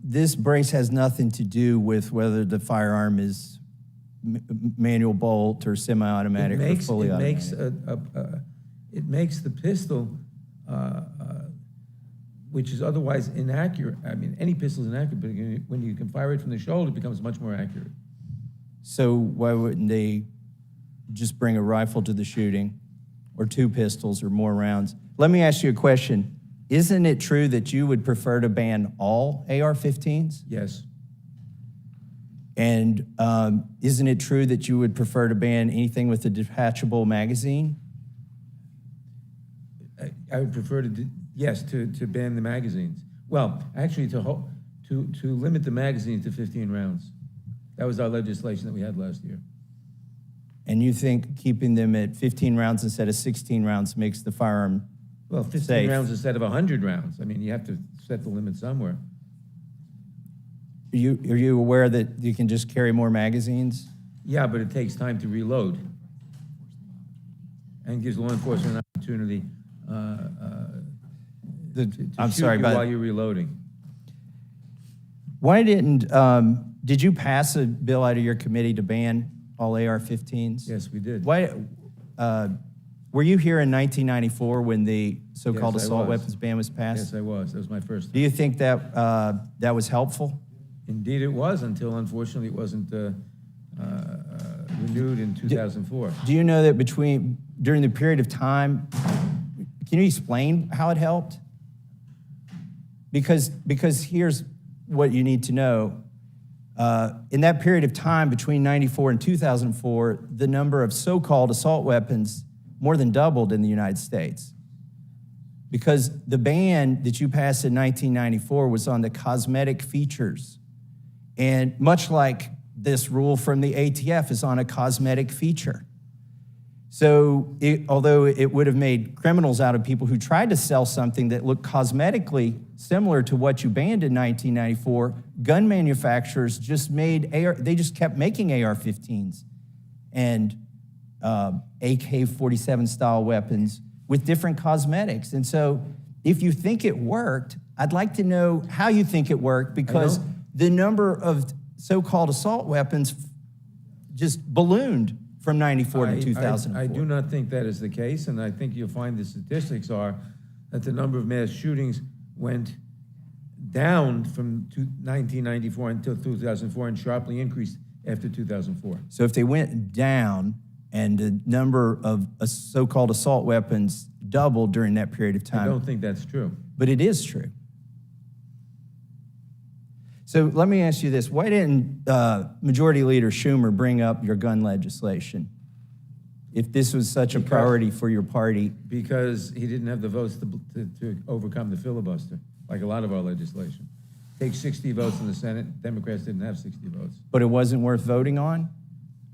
This brace has nothing to do with whether the firearm is manual bolt or semi-automatic or fully automatic. It makes the pistol, which is otherwise inaccurate. I mean, any pistol is inaccurate, but when you can fire it from the shoulder, it becomes much more accurate. So why wouldn't they just bring a rifle to the shooting, or 2 pistols or more rounds? Let me ask you a question. Isn't it true that you would prefer to ban all AR-15s? Yes. And isn't it true that you would prefer to ban anything with a detachable magazine? I would prefer to ban the magazines. Well, actually, to limit the magazines to 15 rounds. That was our legislation that we had last year. And you think keeping them at 15 rounds instead of 16 rounds makes the firearm Well, 15 safe? rounds instead of 100 rounds. I mean, you have to set the limit somewhere. Are you aware that you can just carry more magazines? Yeah, but it takes time to reload, and gives law enforcement an opportunity to I'm shoot sorry, you but while you're reloading. why did you pass a bill out of your committee to ban all AR-15s? Yes, we did. Why, were you here in 1994 when the so-called Yes, I assault was. weapons ban was passed? Yes, I was. That was my first Do time. you think that that was helpful? Indeed, it was, until unfortunately it wasn't renewed in 2004. Do you know that during the period of time, can you explain how it helped? Because here's what you need to know. In that period of time between 94 and 2004, the number of so-called assault weapons more than doubled in the United States. Because the ban that you passed in 1994 was on the cosmetic features. And much like this rule from the ATF is on a cosmetic feature. So although it would have made criminals out of people who tried to sell something that looked cosmetically similar to what you banned in 1994, gun manufacturers just they just kept making AR-15s and AK-47 style weapons with different cosmetics. And so if you think it worked, I'd like to know how you think it worked, because the number of so-called assault weapons just ballooned from 94 to 2004. I do not think that is the case, and I think you'll find the statistics are that the number of mass shootings went down from 1994 until 2004 and sharply increased after 2004. So if they went down and the number of so-called assault weapons doubled during that period of time. I don't think that's true. But it is true. So let me ask you this. Why didn't Majority Leader Schumer bring up your gun legislation if this was such a priority for your party? Because he didn't have the votes to overcome the filibuster, like a lot of our legislation. Takes 60 votes in the Senate. Democrats didn't have 60 votes. But it wasn't worth voting on?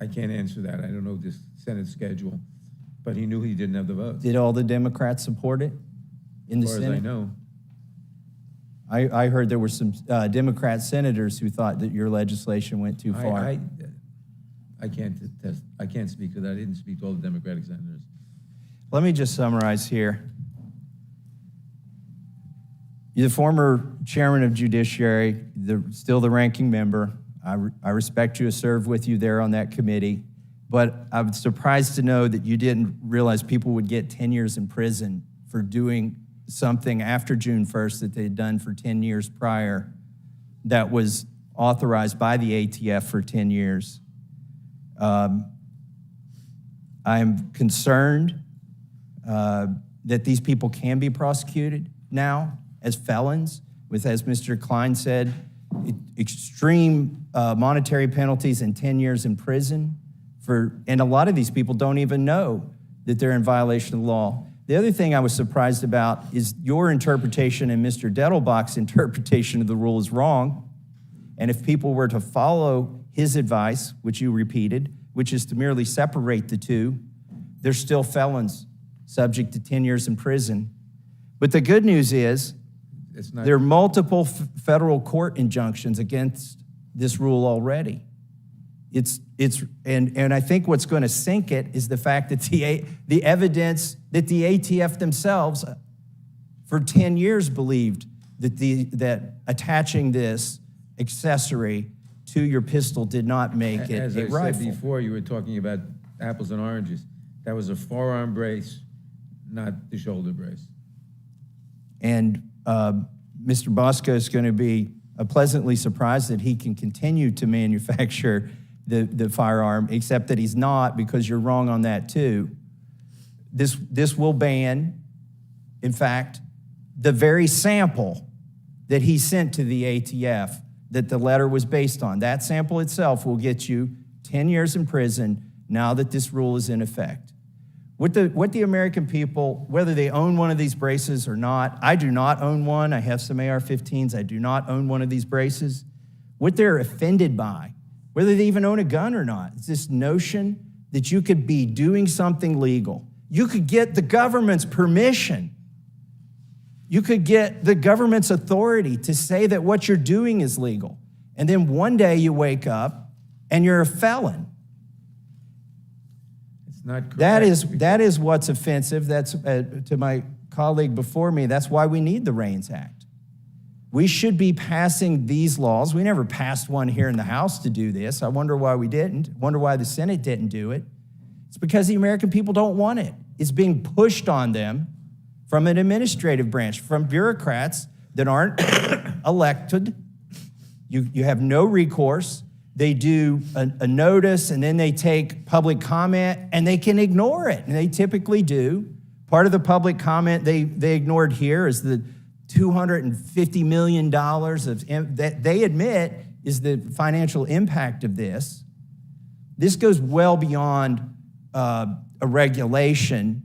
I can't answer that. I don't know this Senate schedule, but he knew he didn't have the votes. Did all the Democrats support it in the As far Senate? as I know. I heard there were some Democrat senators who thought that your legislation went too far. I can't attest. I can't speak to that. I didn't speak to all the Democratic senators. Let me just summarize here. You're the former chairman of Judiciary, still the ranking member. I respect you, have served with you there on that committee, but I'm surprised to know that you didn't realize people would get 10 years in prison for doing something after June 1st that they had done for 10 years prior that was authorized by the ATF for 10 years. I'm concerned that these people can be prosecuted now as felons with, as Mr. Klein said, extreme monetary penalties and 10 years in prison and a lot of these people don't even know that they're in violation of the law. The other thing I was surprised about is your interpretation and Mr. Dettelbach's interpretation of the rule is wrong. And if people were to follow his advice, which you repeated, which is to merely separate the two, they're still felons subject to 10 years in prison. But the good news is there are multiple federal court injunctions against this rule already. And I think what's going to sink it is the fact that the evidence that the ATF themselves for 10 years believed that attaching this accessory to your pistol did not make it As a I said rifle. before, you were talking about apples and oranges. That was a forearm brace, not the shoulder brace. And Mr. Bosco is going to be pleasantly surprised that he can continue to manufacture the firearm, except that he's not, because you're wrong on that too. This will ban, in fact, the very sample that he sent to the ATF that the letter was based on. That sample itself will get you 10 years in prison now that this rule is in effect. What the American people, whether they own one of these braces or not, I do not own one. I have some AR-15s. I do not own one of these braces. What they're offended by, whether they even own a gun or not, is this notion that you could be doing something legal. You could get the government's permission. You could get the government's authority to say that what you're doing is legal. And then one day you wake up and you're a felon. It's not correct. That is what's offensive. That's to my colleague before me. That's why we need the REINS Act. We should be passing these laws. We never passed one here in the House to do this. I wonder why we didn't. Wonder why the Senate didn't do it. It's because the American people don't want it. It's being pushed on them from an administrative branch, from bureaucrats that aren't elected. You have no recourse. They do a notice, and then they take public comment, and they can ignore it, and they typically do. Part of the public comment they ignored here is the $250 million that they admit is the financial impact of this. This goes well beyond a regulation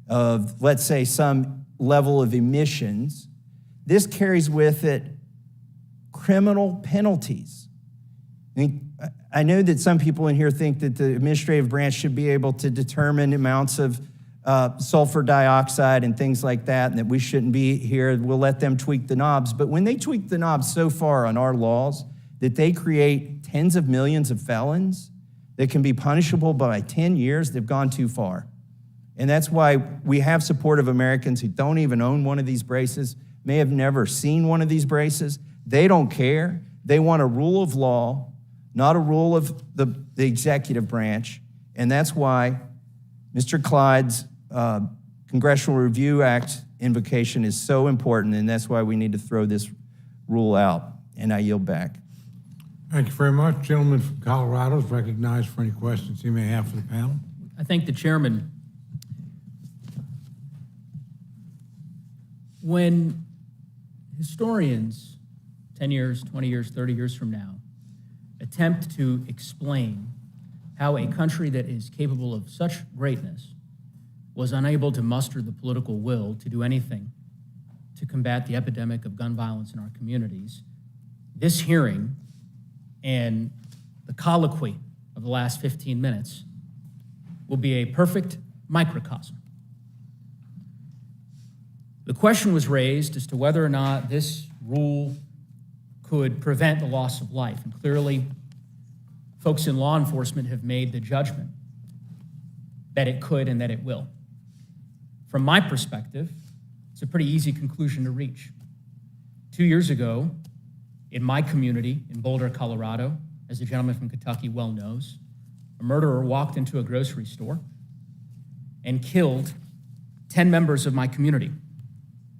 of, let's say, some level of emissions. This carries with it criminal penalties. I know that some people in here think that the administrative branch should be able to determine amounts of sulfur dioxide and things like that, and that we shouldn't be here. We'll let them tweak the knobs. But when they tweak the knobs so far on our laws that they create tens of millions of felons that can be punishable by 10 years, they've gone too far. And that's why we have support of Americans who don't even own one of these braces, may have never seen one of these braces. They don't care. They want a rule of law, not a rule of the executive branch. And that's why Mr. Clyde's Congressional Review Act invocation is so important, and that's why we need to throw this rule out. And I yield back. Thank you very much. Gentleman from Colorado is recognized for any questions he may have for the panel. I thank the chairman. When historians, 10 years, 20 years, 30 years from now, attempt to explain how a country that is capable of such greatness was unable to muster the political will to do anything to combat the epidemic of gun violence in our communities, this hearing and the colloquy of the last 15 minutes will be a perfect microcosm. The question was raised as to whether or not this rule could prevent the loss of life. And clearly, folks in law enforcement have made the judgment that it could and that it will. From my perspective, it's a pretty easy conclusion to reach. 2 years ago, in my community in Boulder, Colorado, as the gentleman from Kentucky well knows, a murderer walked into a grocery store and killed 10 members of my community.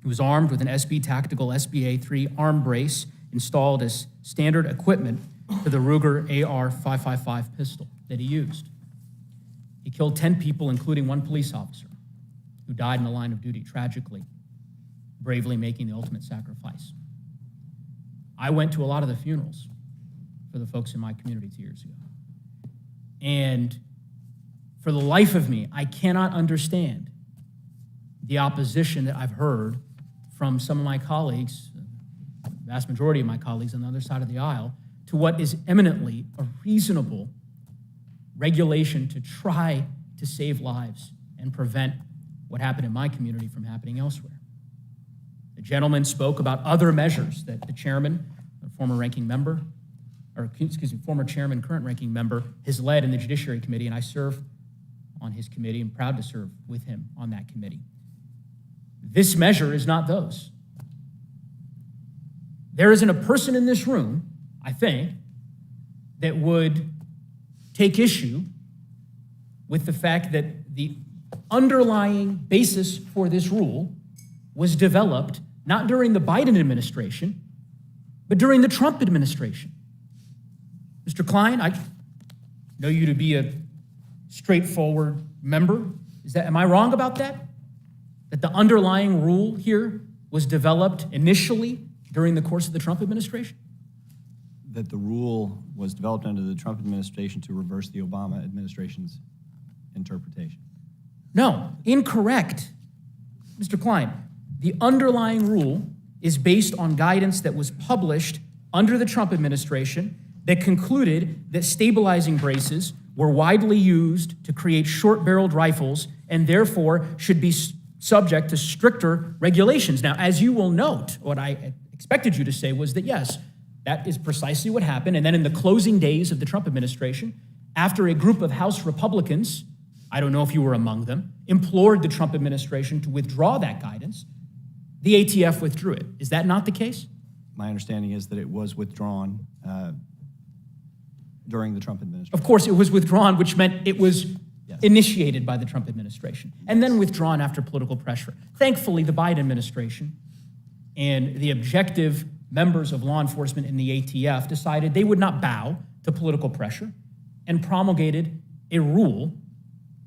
He was armed with an SB Tactical SBA-3 arm brace installed as standard equipment for the Ruger AR-555 pistol that he used. He killed 10 people, including one police officer, who died in the line of duty tragically, bravely making the ultimate sacrifice. I went to a lot of the funerals for the folks in my community 2 years ago. And for the life of me, I cannot understand the opposition that I've heard from some of my colleagues, the vast majority of my colleagues on the other side of the aisle, to what is eminently a reasonable regulation to try to save lives and prevent what happened in my community from happening elsewhere. The gentleman spoke about other measures that the chairman, or former ranking member, or excuse me, former chairman, current ranking member, has led in the Judiciary Committee, and I serve on his committee and proud to serve with him on that committee. This measure is not those. There isn't a person in this room, I think, that would take issue with the fact that the underlying basis for this rule was developed not during the Biden administration, but during the Trump administration. Mr. Klein, I know you to be a straightforward member. Am I wrong about that? That the underlying rule here was developed initially during the course of the Trump administration? That the rule was developed under the Trump administration to reverse the Obama administration's interpretation. No, incorrect. Mr. Klein, the underlying rule is based on guidance that was published under the Trump administration that concluded that stabilizing braces were widely used to create short-barreled rifles and therefore should be subject to stricter regulations. Now, as you will note, what I expected you to say was that yes, that is precisely what happened. And then in the closing days of the Trump administration, after a group of House Republicans, I don't know if you were among them, implored the Trump administration to withdraw that guidance, the ATF withdrew it. Is that not the case? My understanding is that it was withdrawn during the Trump administration. Of course, it was withdrawn, which meant it was initiated by the Trump administration and then withdrawn after political pressure. Thankfully, the Biden administration and the objective members of law enforcement in the ATF decided they would not bow to political pressure and promulgated a rule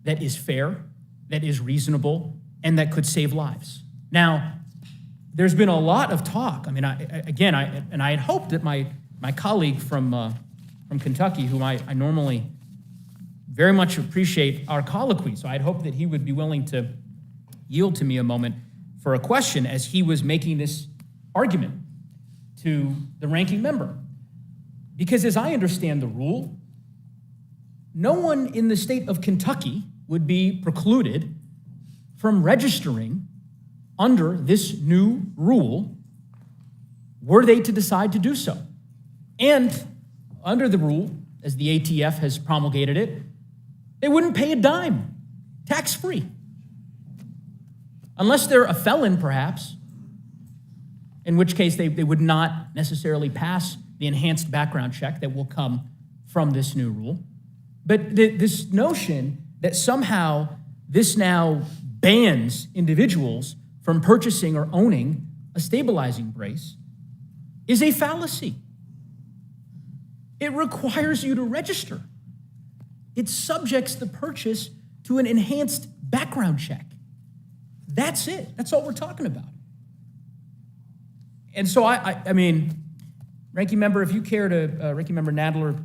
that is fair, that is reasonable, and that could save lives. Now, there's been a lot of talk. I mean, I had hoped that my colleague from Kentucky, whom I normally very much appreciate our colloquy, so I'd hoped that he would be willing to yield to me a moment for a question as he was making this argument to the ranking member. Because as I understand the rule, no one in the state of Kentucky would be precluded from registering under this new rule were they to decide to do so. And under the rule, as the ATF has promulgated it, they wouldn't pay a dime, tax-free. Unless they're a felon, perhaps, in which case they would not necessarily pass the enhanced background check that will come from this new rule. But this notion that somehow this now bans individuals from purchasing or owning a stabilizing brace is a fallacy. It requires you to register. It subjects the purchase to an enhanced background check. That's it. That's all we're talking about. And so, I mean, Ranking Member, if you care to, Ranking Member Nadler,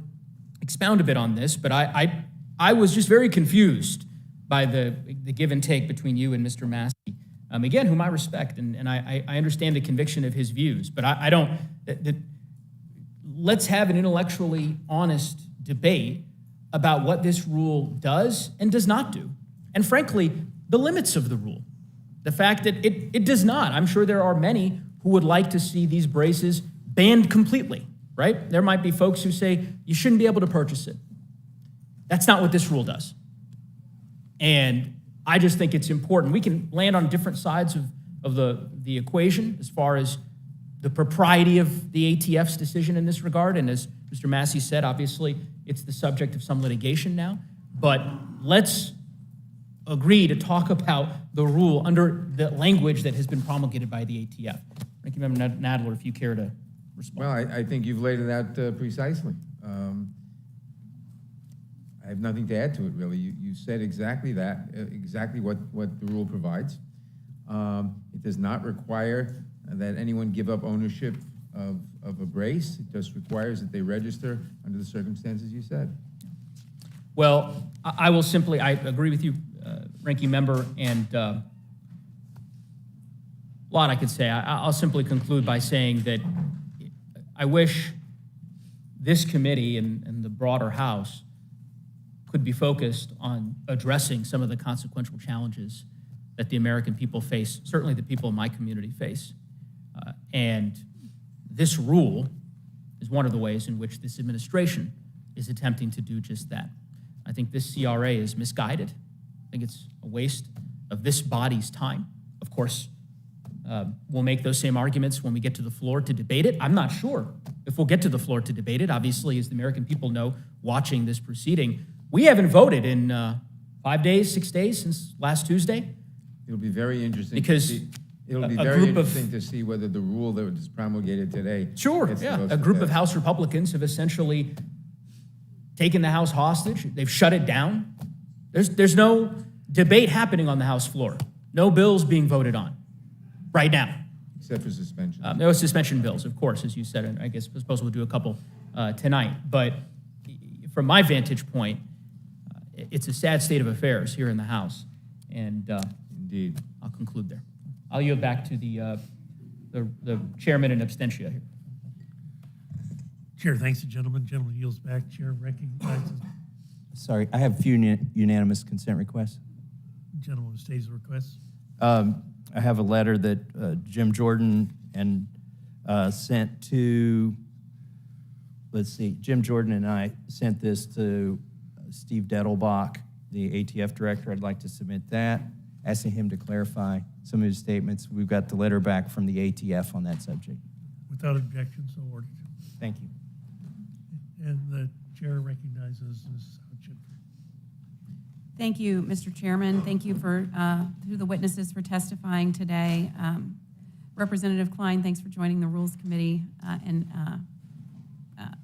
expound a bit on this, but I was just very confused by the give and take between you and Mr. Massey, again, whom I respect, and I understand the conviction of his views, but I don't, let's have an intellectually honest debate about what this rule does and does not do. And frankly, the limits of the rule. The fact that it does not. I'm sure there are many who would like to see these braces banned completely, right? There might be folks who say you shouldn't be able to purchase it. That's not what this rule does. And I just think it's important. We can land on different sides of the equation as far as the propriety of the ATF's decision in this regard. And as Mr. Massey said, obviously, it's the subject of some litigation now. But let's agree to talk about the rule under the language that has been promulgated by the ATF. Thank you, Member Nadler, if you care to respond. Well, I think you've laid it out precisely. I have nothing to add to it, really. You said exactly that, exactly what the rule provides. It does not require that anyone give up ownership of a brace. It just requires that they register under the circumstances you said. Well, I will simply, I agree with you, Ranking Member, and a lot I could say. I'll simply conclude by saying that I wish this committee and the broader House could be focused on addressing some of the consequential challenges that the American people face, certainly the people in my community face. And this rule is one of the ways in which this administration is attempting to do just that. I think this CRA is misguided. I think it's a waste of this body's time. Of course, we'll make those same arguments when we get to the floor to debate it. I'm not sure if we'll get to the floor to debate it. Obviously, as the American people know, watching this proceeding, we haven't voted in 5 days, 6 days since last Tuesday. It'll be very interesting. Because to see, it'll be a very group of- interesting to see whether the rule that was promulgated today. Sure, gets the yeah. votes A to group of pass. House Republicans have essentially taken the House hostage. They've shut it down. There's no debate happening on the House floor. No bills being voted on right now. Except for suspension. There was suspension bills, of course, as you said, and I guess I suppose we'll do a couple tonight. But from my vantage point, it's a sad state of affairs here in the House, and Indeed. I'll conclude there. I'll yield back to the chairman in absentia here. Chair thanks the gentleman. Gentleman yields back. Chair recognizes Sorry, I have a few unanimous consent requests. gentleman who stays the request. I have a letter that Jim Jordan and sent to, Jim Jordan and I sent this to Steve Dettelbach, the ATF director. I'd like to submit that, asking him to clarify some of his statements. We've got the letter back from the ATF on that subject. Without objection, so ordered. Thank you. And the chair recognizes Ms. Hutchin. Thank you, Mr. Chairman. Thank you for through the witnesses for testifying today. Representative Klein, thanks for joining the Rules Committee, and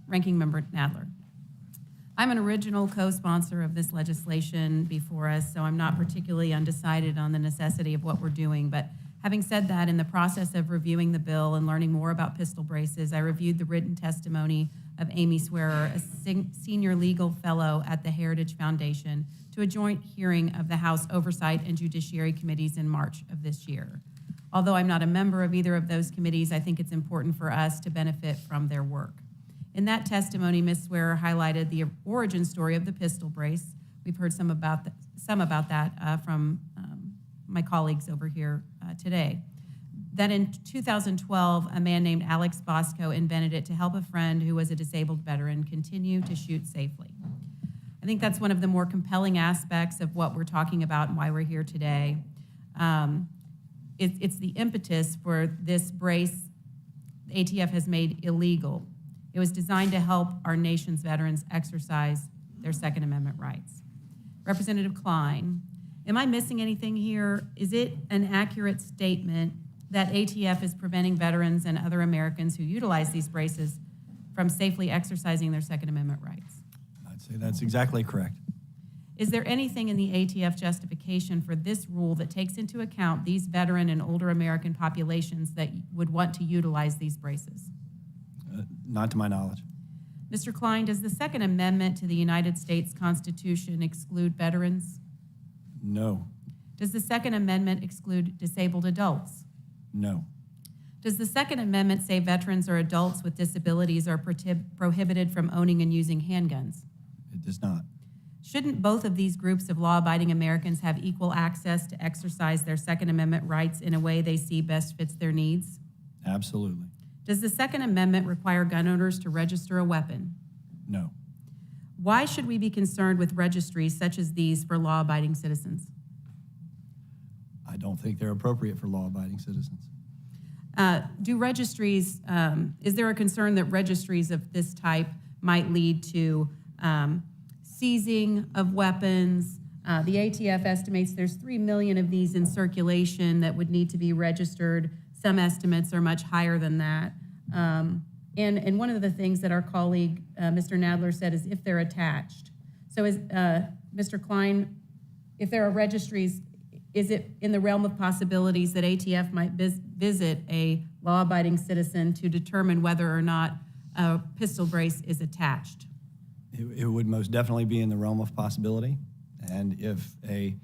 Ranking Member Nadler. I'm an original co-sponsor of this legislation before us, so I'm not particularly undecided on the necessity of what we're doing. But having said that, in the process of reviewing the bill and learning more about pistol braces, I reviewed the written testimony of Amy Swearer, a senior legal fellow at the Heritage Foundation, to a joint hearing of the House Oversight and Judiciary Committees in March of this year. Although I'm not a member of either of those committees, I think it's important for us to benefit from their work. In that testimony, Ms. Swearer highlighted the origin story of the pistol brace. We've heard some about that from my colleagues over here today. That in 2012, a man named Alex Bosco invented it to help a friend who was a disabled veteran continue to shoot safely. I think that's one of the more compelling aspects of what we're talking about and why we're here today. It's the impetus for this brace the ATF has made illegal. It was designed to help our nation's veterans exercise their Second Amendment rights. Representative Klein, am I missing anything here? Is it an accurate statement that ATF is preventing veterans and other Americans who utilize these braces from safely exercising their Second Amendment rights? I'd say that's exactly correct. Is there anything in the ATF justification for this rule that takes into account these veteran and older American populations that would want to utilize these braces? Not to my knowledge. Mr. Klein, does the Second Amendment to the United States Constitution exclude veterans? No. Does the Second Amendment exclude disabled adults? No. Does the Second Amendment say veterans or adults with disabilities are prohibited from owning and using handguns? It does not. Shouldn't both of these groups of law-abiding Americans have equal access to exercise their Second Amendment rights in a way they see best fits their needs? Absolutely. Does the Second Amendment require gun owners to register a weapon? No. Why should we be concerned with registries such as these for law-abiding citizens? I don't think they're appropriate for law-abiding citizens. Do registries, is there a concern that registries of this type might lead to seizing of weapons? The ATF estimates there's 3 million of these in circulation that would need to be registered. Some estimates are much higher than that. And one of the things that our colleague, Mr. Nadler, said is if they're attached. So is, Mr. Klein, if there are registries, is it in the realm of possibilities that ATF might visit a law-abiding citizen to determine whether or not a pistol brace is attached? It would most definitely be in the realm of possibility. And if a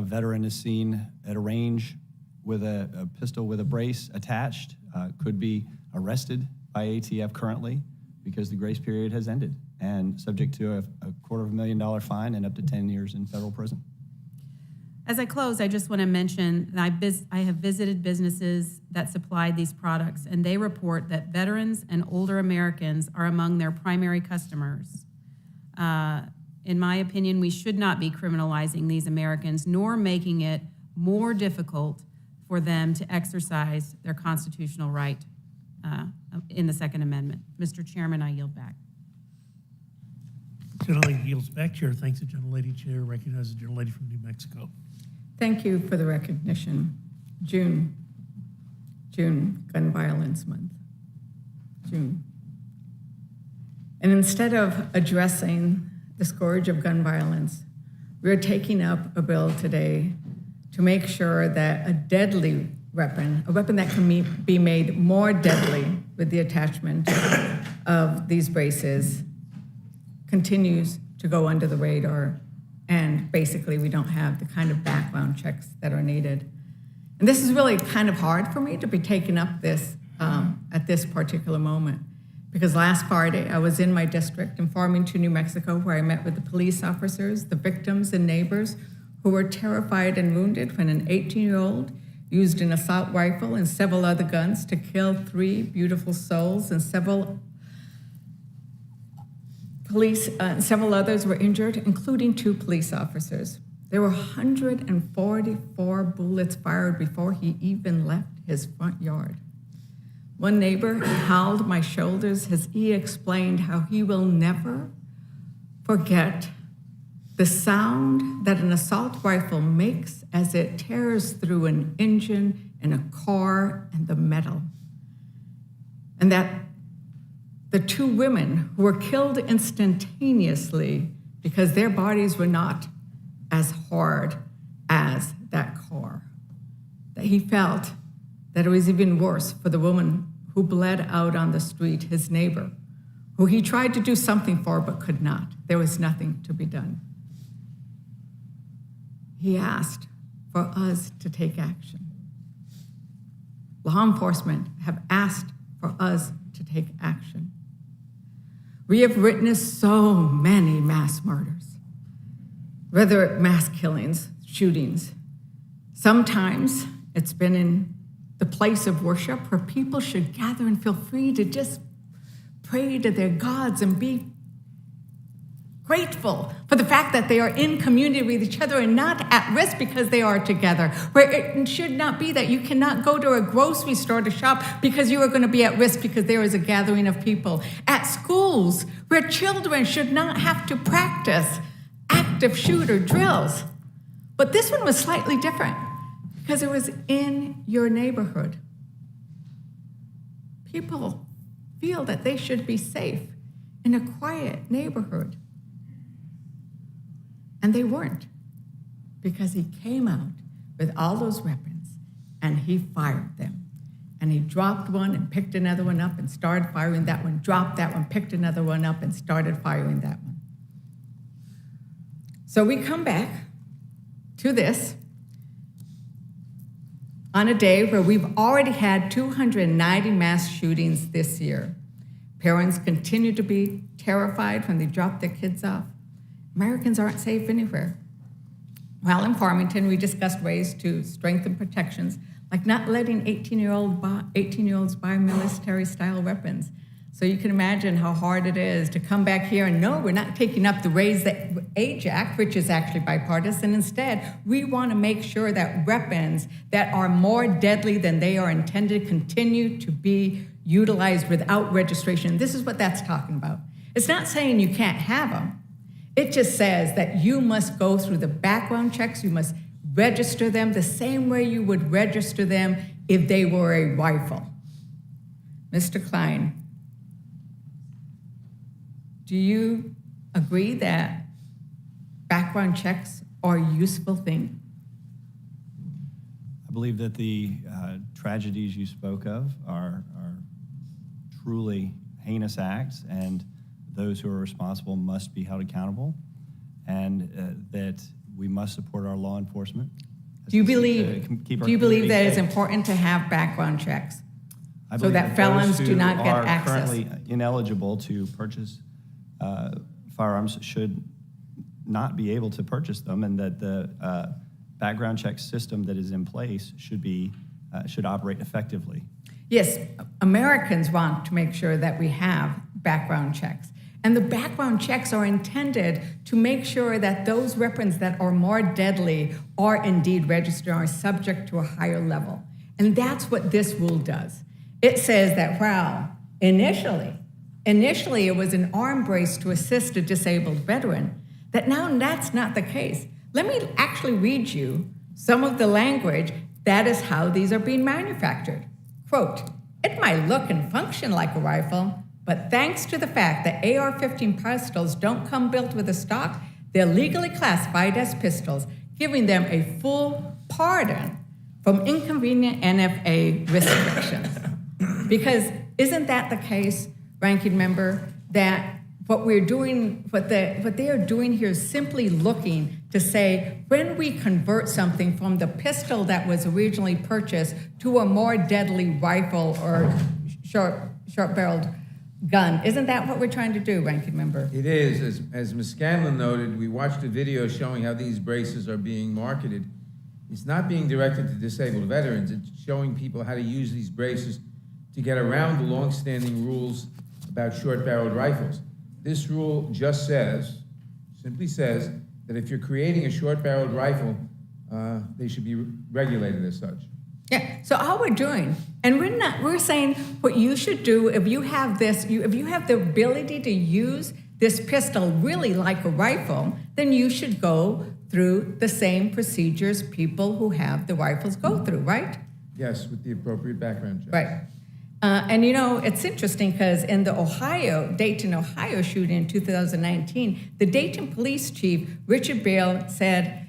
veteran is seen at a range with a pistol with a brace attached, could be arrested by ATF currently because the grace period has ended and subject to a $250,000 fine and up to 10 years in federal prison. As I close, I just want to mention that I have visited businesses that supplied these products, and they report that veterans and older Americans are among their primary customers. In my opinion, we should not be criminalizing these Americans, nor making it more difficult for them to exercise their constitutional right in the Second Amendment. Mr. Chairman, I yield back. Gentlelady yields back. Chair thanks the gentlelady. Chair recognizes the gentlelady from New Mexico. Thank you for the recognition. June, Gun Violence Month. June. And instead of addressing the scourge of gun violence, we're taking up a bill today to make sure that a deadly weapon, a weapon that can be made more deadly with the attachment of these braces, continues to go under the radar, and basically we don't have the kind of background checks that are needed. And this is really kind of hard for me to be taking up this at this particular moment, because last Friday I was in my district in Farmington, New Mexico, where I met with the police officers, the victims, and neighbors who were terrified and wounded when an 18-year-old used an assault rifle and several other guns to kill 3 beautiful souls, and several others were injured, including 2 police officers. There were 144 bullets fired before he even left his front yard. One neighbor held my shoulders as he explained how he will never forget the sound that an assault rifle makes as it tears through an engine and a car and the metal. And that the 2 women who were killed instantaneously because their bodies were not as hard as that car, that he felt that it was even worse for the woman who bled out on the street, his neighbor, who he tried to do something for but could not. There was nothing to be done. He asked for us to take action. Law enforcement have asked for us to take action. We have witnessed so many mass murders, whether mass killings, shootings. Sometimes it's been in the place of worship where people should gather and feel free to just pray to their gods and be grateful for the fact that they are in community with each other and not at risk because they are together. Where it should not be that you cannot go to a grocery store to shop because you are going to be at risk because there is a gathering of people. At schools, where children should not have to practice active shooter drills. But this one was slightly different because it was in your neighborhood. People feel that they should be safe in a quiet neighborhood. And they weren't, because he came out with all those weapons and he fired them. And he dropped one and picked another one up and started firing that one, dropped that one, picked another one up and started firing that one. So we come back to this on a day where we've already had 290 mass shootings this year. Parents continue to be terrified when they drop their kids off. Americans aren't safe anywhere. While in Farmington, we discussed ways to strengthen protections, like not letting 18-year-olds buy military-style weapons. So you can imagine how hard it is to come back here and no, we're not taking up the Raise the Age Act, which is actually bipartisan. Instead, we want to make sure that weapons that are more deadly than they are intended continue to be utilized without registration. This is what that's talking about. It's not saying you can't have them. It just says that you must go through the background checks, you must register them the same way you would register them if they were a rifle. Mr. Klein, do you agree that background checks are a useful thing? I believe that the tragedies you spoke of are truly heinous acts, and those who are responsible must be held accountable, and that we must support our law enforcement. Do you believe that it's important to have background checks so that felons do not get access? Those who are currently ineligible to purchase firearms should not be able to purchase them, and that the background check system that is in place should operate effectively. Yes, Americans want to make sure that we have background checks. And the background checks are intended to make sure that those weapons that are more deadly are indeed registered, are subject to a higher level. And that's what this rule does. It says that while initially it was an arm brace to assist a disabled veteran, that now that's not the case. Let me actually read you some of the language that is how these are being manufactured. Quote, "It might look and function like a rifle, but thanks to the fact that AR-15 pistols don't come built with a stock, they're legally classified as pistols, giving them a full pardon from inconvenient NFA restrictions." Because isn't that the case, Ranking Member, that what we're doing, what they are doing here is simply looking to say, when we convert something from the pistol that was originally purchased to a more deadly rifle or short-barreled gun, isn't that what we're trying to do, Ranking Member? It is. As Ms. Scanlon noted, we watched a video showing how these braces are being marketed. It's not being directed to disabled veterans. It's showing people how to use these braces to get around the longstanding rules about short-barreled rifles. This rule just simply says, that if you're creating a short-barreled rifle, they should be regulated as such. Yeah, so all we're doing, and we're saying what you should do if you have this, if you have the ability to use this pistol really like a rifle, then you should go through the same procedures people who have the rifles go through, right? Yes, with the appropriate background check. Right. And you know, it's interesting because in the Dayton, Ohio shooting in 2019, the Dayton police chief, Richard Bale, said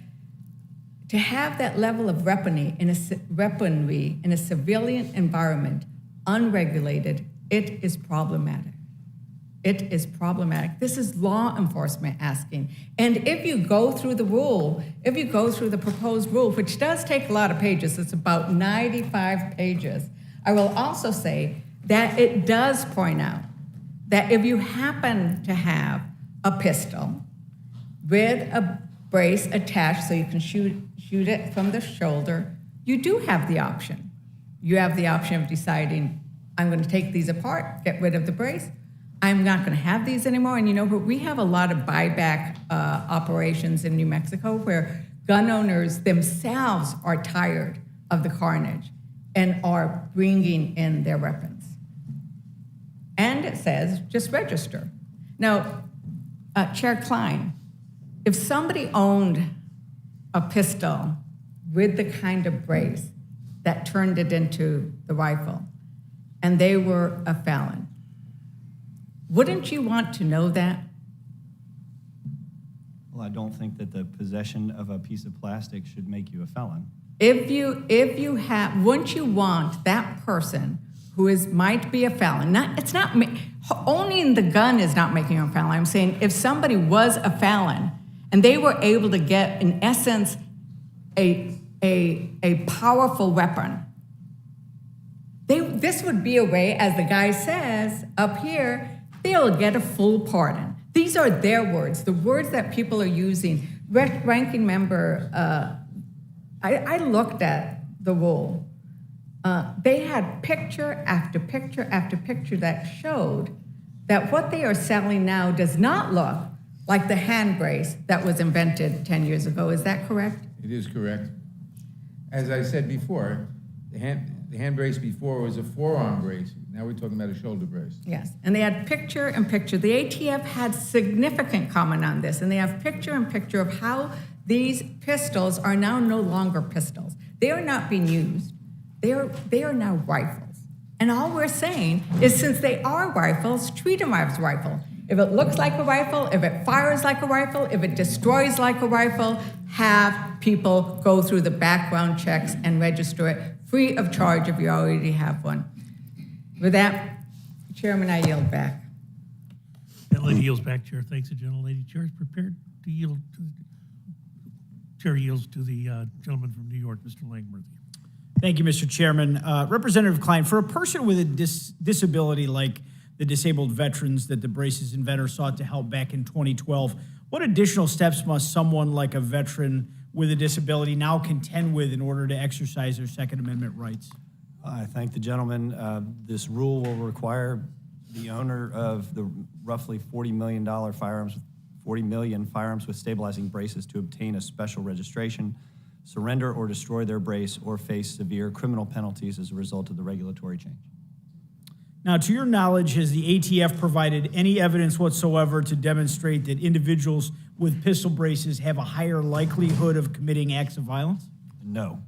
to have that level of weaponry in a civilian environment, unregulated, it is problematic. It is problematic. This is law enforcement asking. And if you go through the rule, if you go through the proposed rule, which does take a lot of pages, it's about 95 pages, I will also say that it does point out that if you happen to have a pistol with a brace attached so you can shoot it from the shoulder, you do have the option. You have the option of deciding, I'm going to take these apart, get rid of the brace. I'm not going to have these anymore. And you know, we have a lot of buyback operations in New Mexico where gun owners themselves are tired of the carnage and are bringing in their weapons. And it says, just register. Now, Chair Klein, if somebody owned a pistol with the kind of brace that turned it into the rifle, and they were a felon, wouldn't you want to know that? Well, I don't think that the possession of a piece of plastic should make you a felon. Wouldn't you want that person who might be a felon? Owning the gun is not making him a felon. I'm saying if somebody was a felon and they were able to get, in essence, a powerful weapon, this would be a way, as the guy says up here, they'll get a full pardon. These are their words, the words that people are using. Ranking Member, I looked at the rule. They had picture after picture after picture that showed that what they are selling now does not look like the hand brace that was invented 10 years ago. Is that correct? It is correct. As I said before, the hand brace before was a forearm brace. Now we're talking about a shoulder brace. Yes, and they had picture and picture. The ATF had significant comment on this, and they have picture and picture of how these pistols are now no longer pistols. They are not being used. They are now rifles. And all we're saying is, since they are rifles, treat them as rifle. If it looks like a rifle, if it fires like a rifle, if it destroys like a rifle, have people go through the background checks and register it free of charge if you already have one. With that, Chairman, I yield back. Gentlelady yields back, Chair. Thanks, the gentlelady. Chair is prepared to yield to, Chair yields to the gentleman from New York, Mr. Langworthy. Thank you, Mr. Chairman. Representative Klein, for a person with a disability like the disabled veterans that the brace's inventor sought to help back in 2012, what additional steps must someone like a veteran with a disability now contend with in order to exercise their Second Amendment rights? I thank the gentleman. This rule will require the owner of the roughly $40 million firearms with stabilizing braces to obtain a special registration, surrender or destroy their brace, or face severe criminal penalties as a result of the regulatory change. Now, to your knowledge, has the ATF provided any evidence whatsoever to demonstrate that individuals with pistol braces have a higher likelihood of committing acts of violence? No.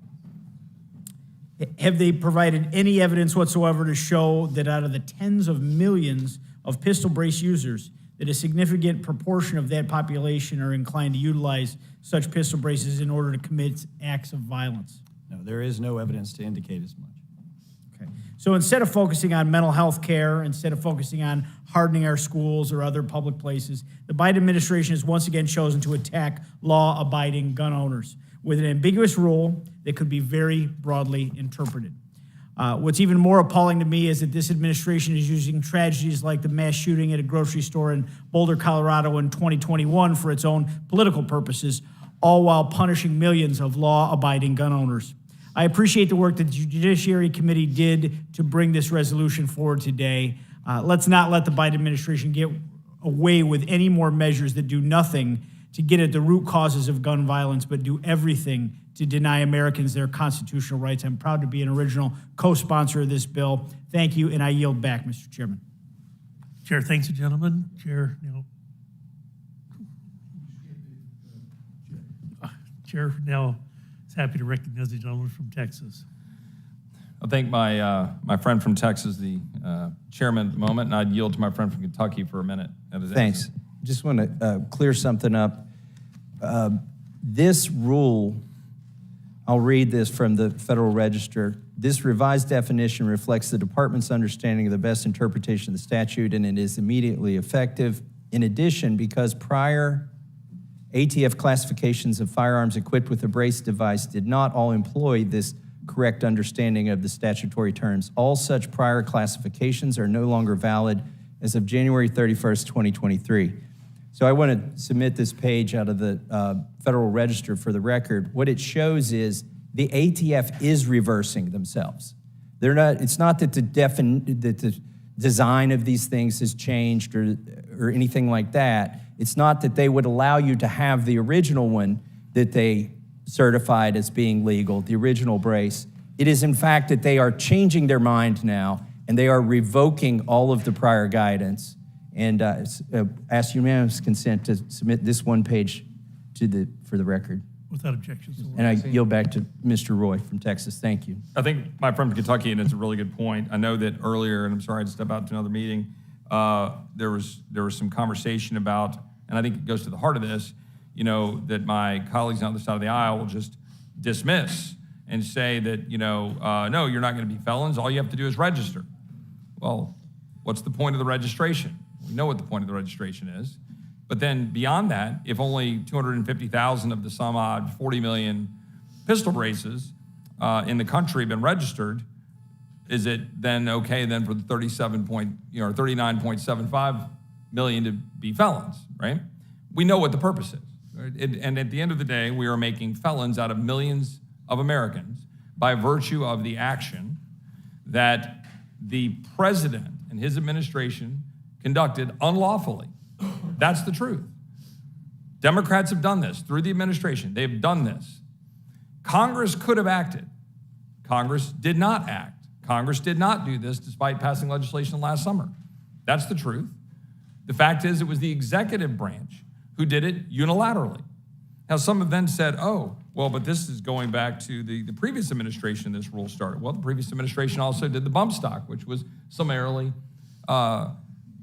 Have they provided any evidence whatsoever to show that out of the tens of millions of pistol brace users, that a significant proportion of that population are inclined to utilize such pistol braces in order to commit acts of violence? No, there is no evidence to indicate as much. Okay. So instead of focusing on mental health care, instead of focusing on hardening our schools or other public places, the Biden administration has once again chosen to attack law-abiding gun owners with an ambiguous rule that could be very broadly interpreted. What's even more appalling to me is that this administration is using tragedies like the mass shooting at a grocery store in Boulder, Colorado in 2021 for its own political purposes, all while punishing millions of law-abiding gun owners. I appreciate the work that the Judiciary Committee did to bring this resolution forward today. Let's not let the Biden administration get away with any more measures that do nothing to get at the root causes of gun violence, but do everything to deny Americans their constitutional rights. I'm proud to be an original co-sponsor of this bill. Thank you, and I yield back, Mr. Chairman. Chair, thanks, gentlemen. Chair, Chair now is happy to recognize the gentleman from Texas. I thank my friend from Texas, the chairman at the moment, and I'd yield to my friend from Kentucky for a minute. Thanks. Just want to clear something up. This rule, I'll read this from the Federal Register. This revised definition reflects the department's understanding of the best interpretation of the statute, and it is immediately effective. In addition, because prior ATF classifications of firearms equipped with a brace device did not all employ this correct understanding of the statutory terms, all such prior classifications are no longer valid as of January 31st, 2023. So I want to submit this page out of the Federal Register for the record. What it shows is the ATF is reversing themselves. They're not. It's not that the design of these things has changed or anything like that. It's not that they would allow you to have the original one that they certified as being legal, the original brace. It is, in fact, that they are changing their mind now, and they are revoking all of the prior guidance. And ask unanimous consent to submit this one page for the record. Without objection. And I yield back to Mr. Roy from Texas. Thank you. I think my friend from Kentucky, and it's a really good point. I know that earlier, and I'm sorry I had to step out to another meeting, there was some conversation about, and I think it goes to the heart of this, that my colleagues on the other side of the aisle will just dismiss and say that, no, you're not going to be felons. All you have to do is register. Well, what's the point of the registration? We know what the point of the registration is. But then beyond that, if only 250,000 of the some odd 40 million pistol braces in the country have been registered, is it then okay then for the 39.75 million to be felons, right? We know what the purpose is. Right? And at the end of the day, we are making felons out of millions of Americans by virtue of the action that the president and his administration conducted unlawfully. That's the truth. Democrats have done this through the administration. They've done this. Congress could have acted. Congress did not act. Congress did not do this despite passing legislation last summer. That's the truth. The fact is it was the executive branch who did it unilaterally. Now, some have then said, oh, well, but this is going back to the previous administration this rule started. Well, the previous administration also did the bump stock, which was summarily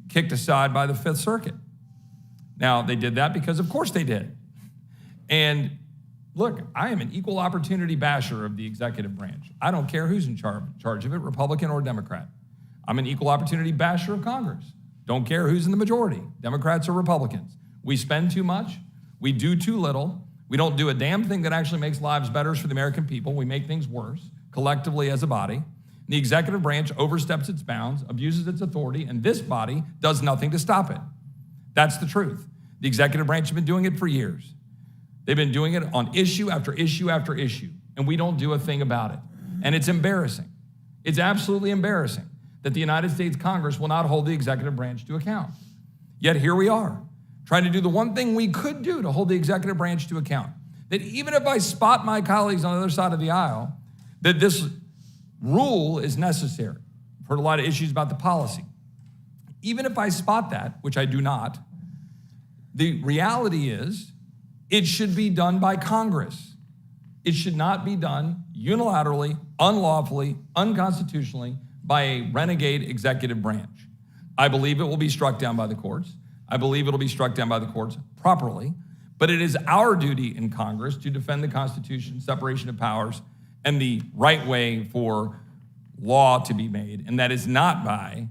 kicked aside by the Fifth Circuit. Now, they did that because, of course, they did. And look, I am an equal opportunity basher of the executive branch. I don't care who's in charge of it, Republican or Democrat. I'm an equal opportunity basher of Congress. Don't care who's in the majority, Democrats or Republicans. We spend too much. We do too little. We don't do a damn thing that actually makes lives better for the American people. We make things worse collectively as a body. The executive branch oversteps its bounds, abuses its authority, and this body does nothing to stop it. That's the truth. The executive branch has been doing it for years. They've been doing it on issue after issue after issue, and we don't do a thing about it. And it's embarrassing. It's absolutely embarrassing that the United States Congress will not hold the executive branch to account. Yet here we are, trying to do the one thing we could do to hold the executive branch to account. That even if I spot my colleagues on the other side of the aisle, that this rule is necessary heard a lot of issues about the policy. Even if I spot that, which I do not, the reality is it should be done by Congress. It should not be done unilaterally, unlawfully, unconstitutionally by a renegade executive branch. I believe it will be struck down by the courts. I believe it'll be struck down by the courts properly, but it is our duty in Congress to defend the Constitution, separation of powers, and the right way for law to be made, and that is not by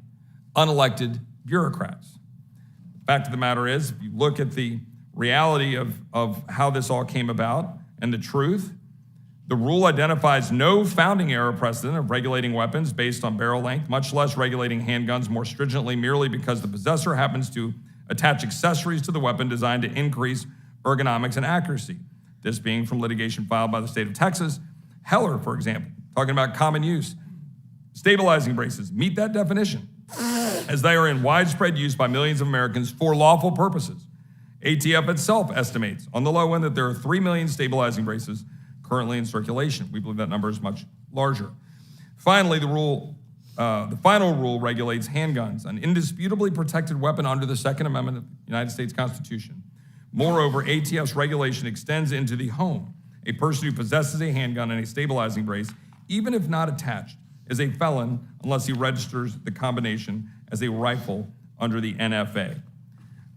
unelected bureaucrats. The fact of the matter is, if you look at the reality of how this all came about and the truth, the rule identifies no founding era precedent of regulating weapons based on barrel length, much less regulating handguns more stringently merely because the possessor happens to attach accessories to the weapon designed to increase ergonomics and accuracy. This being from litigation filed by the state of Texas. Heller, for example, talking about common use. Stabilizing braces meet that definition, as they are in widespread use by millions of Americans for lawful purposes. ATF itself estimates on the low end that there are 3 million stabilizing braces currently in circulation. We believe that number is much larger. Finally, the final rule regulates handguns, an indisputably protected weapon under the Second Amendment of the United States Constitution. Moreover, ATF's regulation extends into the home. A person who possesses a handgun and a stabilizing brace, even if not attached, is a felon unless he registers the combination as a rifle under the NFA.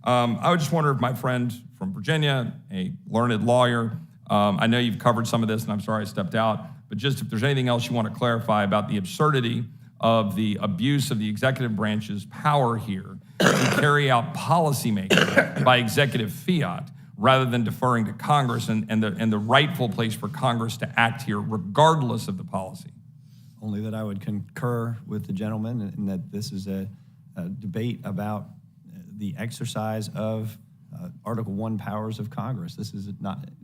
I would just wonder if my friend from Virginia, a learned lawyer, I know you've covered some of this and I'm sorry I stepped out, but just if there's anything else you want to clarify about the absurdity of the abuse of the executive branch's power here to carry out policymaking by executive fiat rather than deferring to Congress and the rightful place for Congress to act here regardless of the policy. Only that I would concur with the gentleman in that this is a debate about the exercise of Article 1 powers of Congress.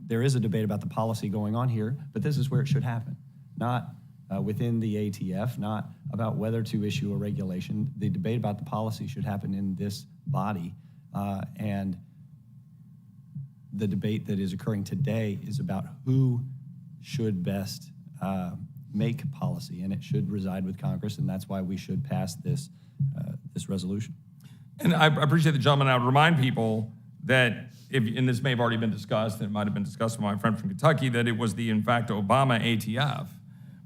There is a debate about the policy going on here, but this is where it should happen, not within the ATF, not about whether to issue a regulation. The debate about the policy should happen in this body, and the debate that is occurring today is about who should best make policy, and it should reside with Congress, and that's why we should pass this resolution. And I appreciate the gentleman. I would remind people that, and this may have already been discussed, and it might have been discussed with my friend from Kentucky, that it was the, in fact, Obama ATF,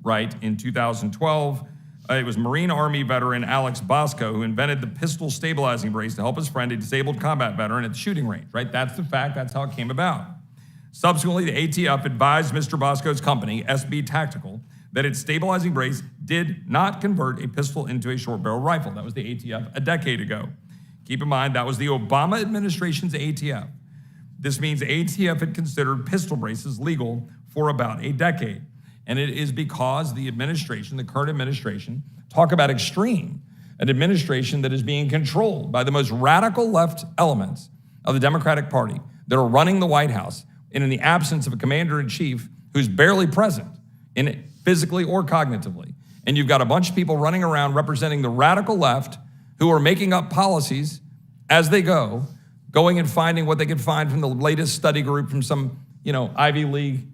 right, in 2012. It was Marine Army veteran Alex Bosco who invented the pistol stabilizing brace to help his friend, a disabled combat veteran, at the shooting range, right? That's the fact. That's how it came about. Subsequently, the ATF advised Mr. Bosco's company, SB Tactical, that its stabilizing brace did not convert a pistol into a short barrel rifle. That was the ATF a decade ago. Keep in mind, that was the Obama administration's ATF. This means ATF had considered pistol braces legal for about a decade. And it is because the administration, the current administration, talk about extreme, an administration that is being controlled by the most radical left elements of the Democratic Party that are running the White House, and in the absence of a commander-in-chief who's barely present in it, physically or cognitively. And you've got a bunch of people running around representing the radical left who are making up policies as they go, going and finding what they can find from the latest study group from some, Ivy League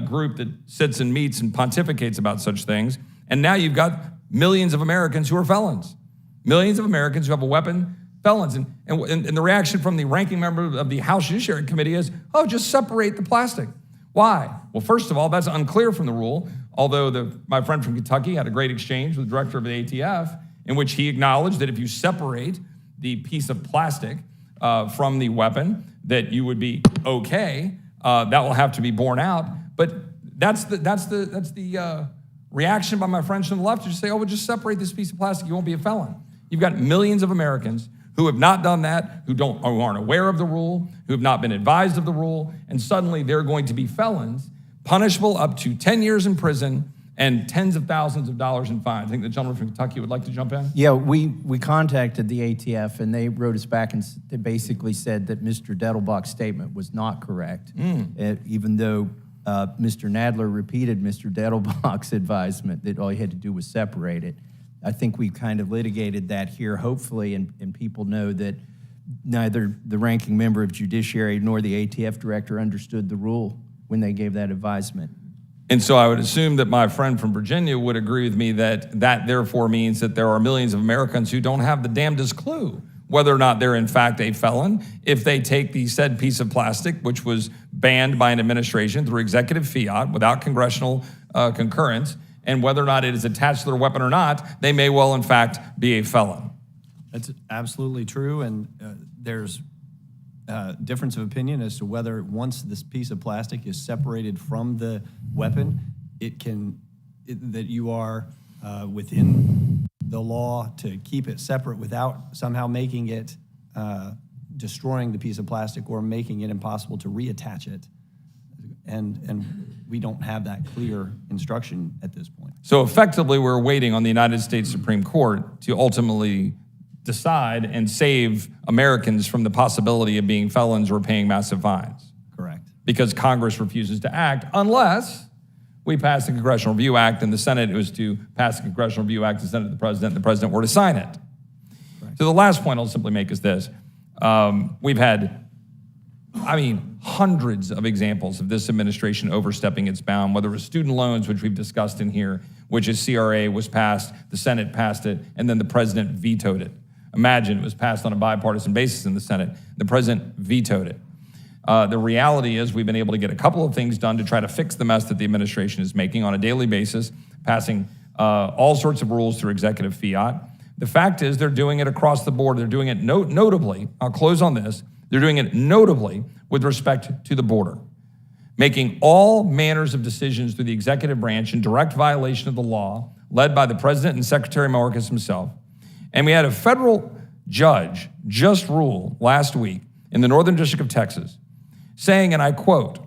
group that sits and meets and pontificates about such things. And now you've got millions of Americans who are felons, millions of Americans who have a weapon, felons. And the reaction from the ranking member of the House Judiciary Committee is, just separate the plastic. Why? Well, first of all, that's unclear from the rule, although my friend from Kentucky had a great exchange with the director of the ATF in which he acknowledged that if you separate the piece of plastic from the weapon, that you would be okay. That will have to be borne out. But that's the reaction by my friends from the left to just say, we'll just separate this piece of plastic, you won't be a felon. You've got millions of Americans who have not done that, who aren't aware of the rule, who have not been advised of the rule, and suddenly they're going to be felons, punishable up to 10 years in prison and tens of thousands of dollars in fines. I think the gentleman from Kentucky would like to jump in. Yeah, we contacted the ATF, and they wrote us back and they basically said that Mr. Dettelbach's statement was not correct, even though Mr. Nadler repeated Mr. Dettelbach's advisement that all he had to do was separate it. I think we kind of litigated that here, hopefully, and people know that neither the ranking member of Judiciary nor the ATF director understood the rule when they gave that advisement. And so I would assume that my friend from Virginia would agree with me that that therefore means that there are millions of Americans who don't have the damnedest clue whether or not they're in fact a felon if they take the said piece of plastic, which was banned by an administration through executive fiat without congressional concurrence, and whether or not it is attached to their weapon or not, they may well in fact be a felon. That's absolutely true, and there's difference of opinion as to whether once this piece of plastic is separated from the weapon, that you are within the law to keep it separate without somehow making it, destroying the piece of plastic or making it impossible to reattach it. And we don't have that clear instruction at this point. So effectively, we're waiting on the United States Supreme Court to ultimately decide and save Americans from the possibility of being felons or paying massive fines. Correct. Because Congress refuses to act unless we pass the Congressional Review Act, and the Senate was to pass the Congressional Review Act to send it to the President, and the President were to sign it. Right. So the last point I'll simply make is this. We've had, hundreds of examples of this administration overstepping its bound, whether it was student loans, which we've discussed in here, which is CRA was passed, the Senate passed it, and then the President vetoed it. Imagine it was passed on a bipartisan basis in the Senate. The President vetoed it. The reality is we've been able to get a couple of things done to try to fix the mess that the administration is making on a daily basis, passing all sorts of rules through executive fiat. The fact is they're doing it across the board. They're doing it notably, I'll close on this, they're doing it notably with respect to the border, making all manners of decisions through the executive branch in direct violation of the law, led by the President and Secretary Mayorkas himself. And we had a federal judge just rule last week in the Northern District of Texas saying, and I quote,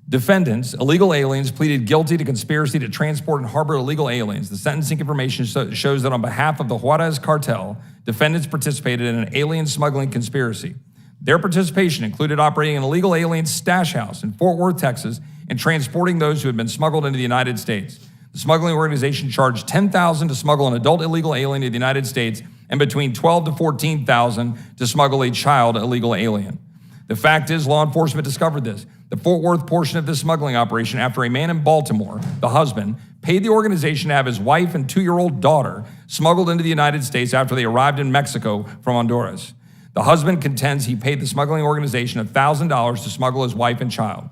defendants, illegal aliens, pleaded guilty to conspiracy to transport and harbor illegal aliens. The sentencing information shows that on behalf of the Juarez cartel, defendants participated in an alien smuggling conspiracy. Their participation included operating an illegal alien stash house in Fort Worth, Texas, and transporting those who had been smuggled into the United States. The smuggling organization charged $10,000 to smuggle an adult illegal alien to the United States and between $12,000 to $14,000 to smuggle a child illegal alien. The fact is, law enforcement discovered this. The Fort Worth portion of this smuggling operation after a man in Baltimore, the husband, paid the organization to have his wife and 2-year-old daughter smuggled into the United States after they arrived in Mexico from Honduras. The husband contends he paid the smuggling organization $1,000 to smuggle his wife and child.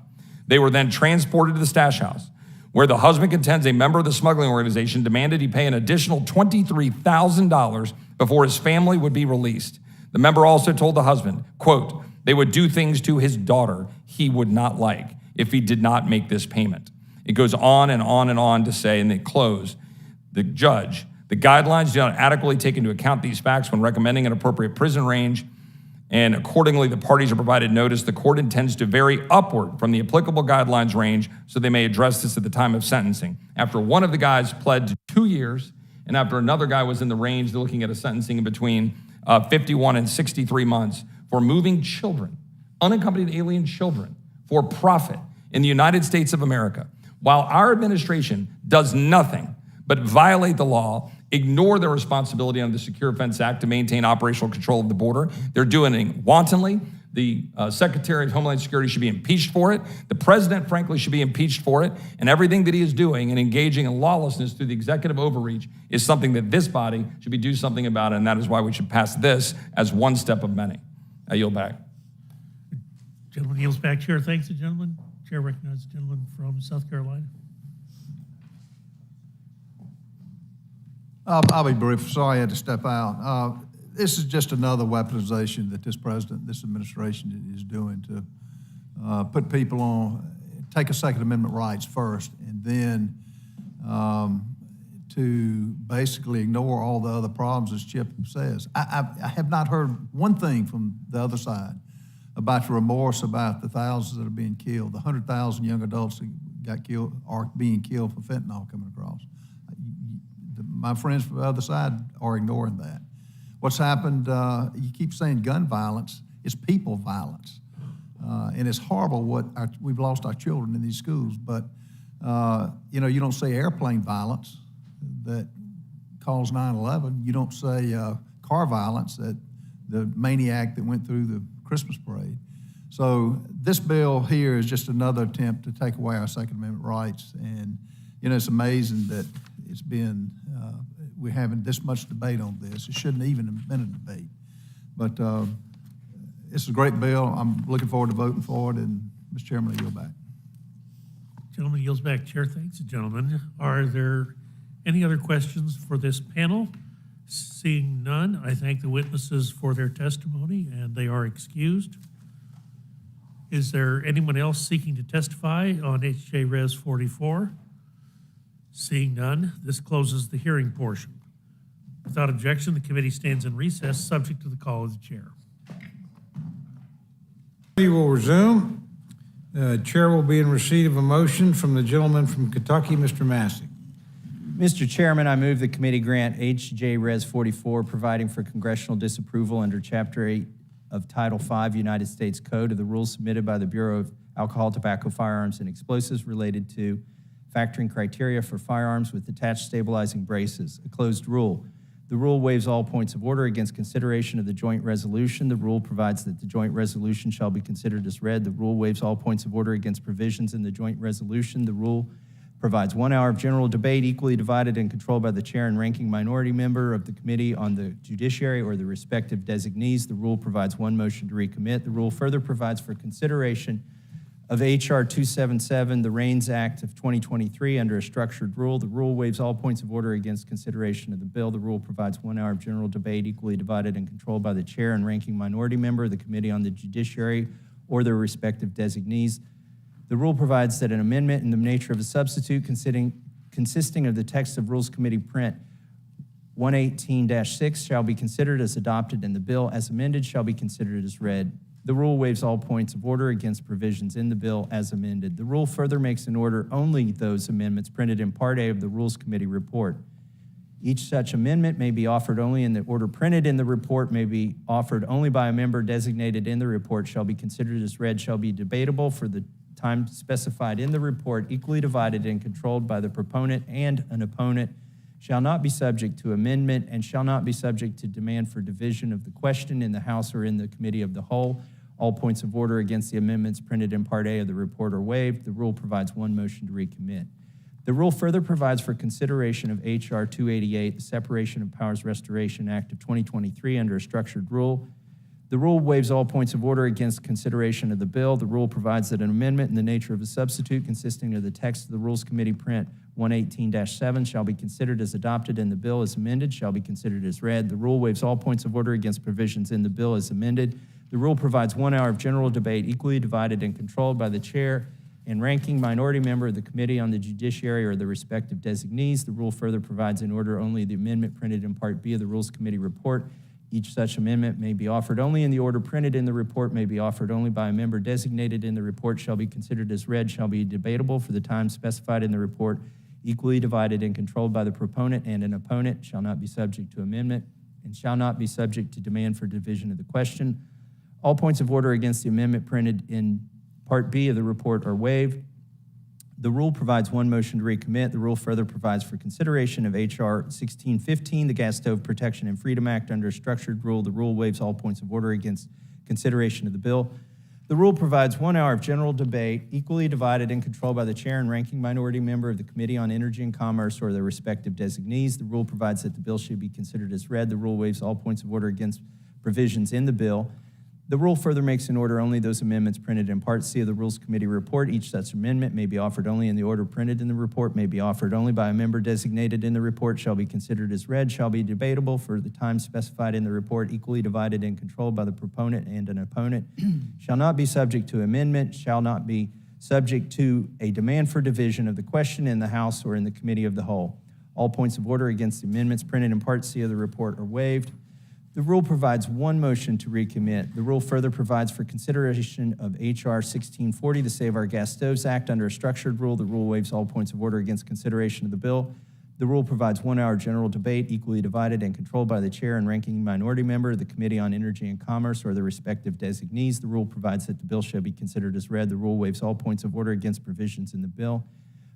They were then transported to the stash house, where the husband contends a member of the smuggling organization demanded he pay an additional $23,000 before his family would be released. The member also told the husband, quote, they would do things to his daughter he would not like if he did not make this payment. It goes on and on and on to say, and they close, the judge, the guidelines do not adequately take into account these facts when recommending an appropriate prison range, and accordingly, the parties are provided notice. The court intends to vary upward from the applicable guidelines range so they may address this at the time of sentencing. After one of the guys pled to 2 years, and after another guy was in the range, they're looking at a sentencing in between 51 and 63 months for moving children, unaccompanied alien children, for profit in the United States of America, while our administration does nothing but violate the law, ignore their responsibility under the Secure Fence Act to maintain operational control of the border. They're doing it wantonly. The Secretary of Homeland Security should be impeached for it. The President, frankly, should be impeached for it. And everything that he is doing and engaging in lawlessness through the executive overreach is something that this body should be doing something about, and that is why we should pass this as one step of many. I yield back. Gentleman yields back. Chair thanks the gentleman. Chair recognizes the gentleman from South Carolina. I'll be brief. Sorry I had to step out. This is just another weaponization that this president, this administration is doing to put people on, take a Second Amendment rights first, and then to basically ignore all the other problems, as Chip says. I have not heard one thing from the other side about the remorse about the thousands that are being killed, the 100,000 young adults that got killed are being killed for fentanyl coming across. My friends from the other side are ignoring that. What's happened, you keep saying gun violence, it's people violence. And it's horrible we've lost our children in these schools, but you don't say airplane violence that caused 9/11. You don't say car violence, that the maniac that went through the Christmas parade. So this bill here is just another attempt to take away our Second Amendment rights. And, you know, it's amazing that it's been, we're having this much debate on this. It shouldn't even have been a debate. But it's a great bill. I'm looking forward to voting for it. And, Mr. Chairman, I yield back. Gentleman yields back. Chair, thanks, gentlemen. Are there any other questions for this panel? Seeing none, I thank the witnesses for their testimony, and they are excused. Is there anyone else seeking to testify on HJ Res 44? Seeing none, this closes the hearing portion. Without objection, the committee stands in recess, subject to the call of the chair. We will resume. Chair will be in receipt of a motion from the gentleman from Kentucky, Mr. Massey. Mr. Chairman, I move the committee grant HJ Res 44, providing for congressional disapproval under Chapter 8 of Title 5 United States Code of the rules submitted by the Bureau of Alcohol, Tobacco, Firearms, and Explosives related to factoring criteria for firearms with attached stabilizing braces, a closed rule. The rule waives all points of order against consideration of the joint resolution. The rule provides that the joint resolution shall be considered as read. The rule waives all points of order against provisions in the joint resolution. The rule provides 1 hour of general debate equally divided and controlled by the chair and ranking minority member of the committee on the judiciary or the respective designees. The rule provides 1 motion to recommit. The rule further provides for consideration of H.R. 277, the REINS Act of 2023, under a structured rule. The rule waives all points of order against consideration of the bill. The rule provides 1 hour of general debate equally divided and controlled by the chair and ranking minority member of the committee on the judiciary or their respective designees. The rule provides that an amendment in the nature of a substitute consisting of the text of Rules Committee Print 118-6 shall be considered as adopted, and the bill as amended shall be considered as read. The rule waives all points of order against provisions in the bill as amended. The rule further makes in order only those amendments printed in Part A of the Rules Committee report. Each such amendment may be offered only in the order printed in the report, may be offered only by a member designated in the report, shall be considered as read, shall be debatable for the time specified in the report, equally divided and controlled by the proponent and an opponent, shall not be subject to amendment, and shall not be subject to demand for division of the question in the House or in the committee of the whole. All points of order against the amendments printed in Part A of the report are waived. The rule provides 1 motion to recommit. The rule further provides for consideration of H.R. 288, the Separation of Powers Restoration Act of 2023, under a structured rule. The rule waives all points of order against consideration of the bill. The rule provides that an amendment in the nature of a substitute consisting of the text of the Rules Committee Print 118-7 shall be considered as adopted, and the bill as amended shall be considered as read. The rule waives all points of order against provisions in the bill as amended. The rule provides 1 hour of general debate equally divided and controlled by the chair and ranking minority member of the committee on the judiciary or the respective designees. The rule further provides in order only the amendment printed in Part B of the Rules Committee report. Each such amendment may be offered only in the order printed in the report, may be offered only by a member designated in the report, shall be considered as read, shall be debatable for the time specified in the report, equally divided and controlled by the proponent and an opponent, shall not be subject to amendment, and shall not be subject to demand for division of the question. All points of order against the amendment printed in Part B of the report are waived. The rule provides 1 motion to recommit. The rule further provides for consideration of H.R. 1615, the Gas Stove Protection and Freedom Act, under a structured rule. The rule waives all points of order against consideration of the bill. The rule provides 1 hour of general debate, equally divided and controlled by the chair and ranking minority member of the Committee on Energy and Commerce or their respective designees. The rule provides that the bill should be considered as read. The rule waives all points of order against provisions in the bill. The rule further makes in order only those amendments printed in Part C of the Rules Committee report. Each such amendment may be offered only in the order printed in the report, may be offered only by a member designated in the report, shall be considered as read, shall be debatable for the time specified in the report, equally divided and controlled by the proponent and an opponent, shall not be subject to amendment, shall not be subject to a demand for division of the question in the House or in the committee of the whole. All points of order against the amendments printed in Part C of the report are waived. The rule provides 1 motion to recommit. The rule further provides for consideration of H.R. 1640, the Save Our Gas Stoves Act, under a structured rule. The rule waives all points of order against consideration of the bill. The rule provides 1 hour general debate, equally divided and controlled by the chair and ranking minority member of the Committee on Energy and Commerce or their respective designees. The rule provides that the bill shall be considered as read. The rule waives all points of order against provisions in the bill.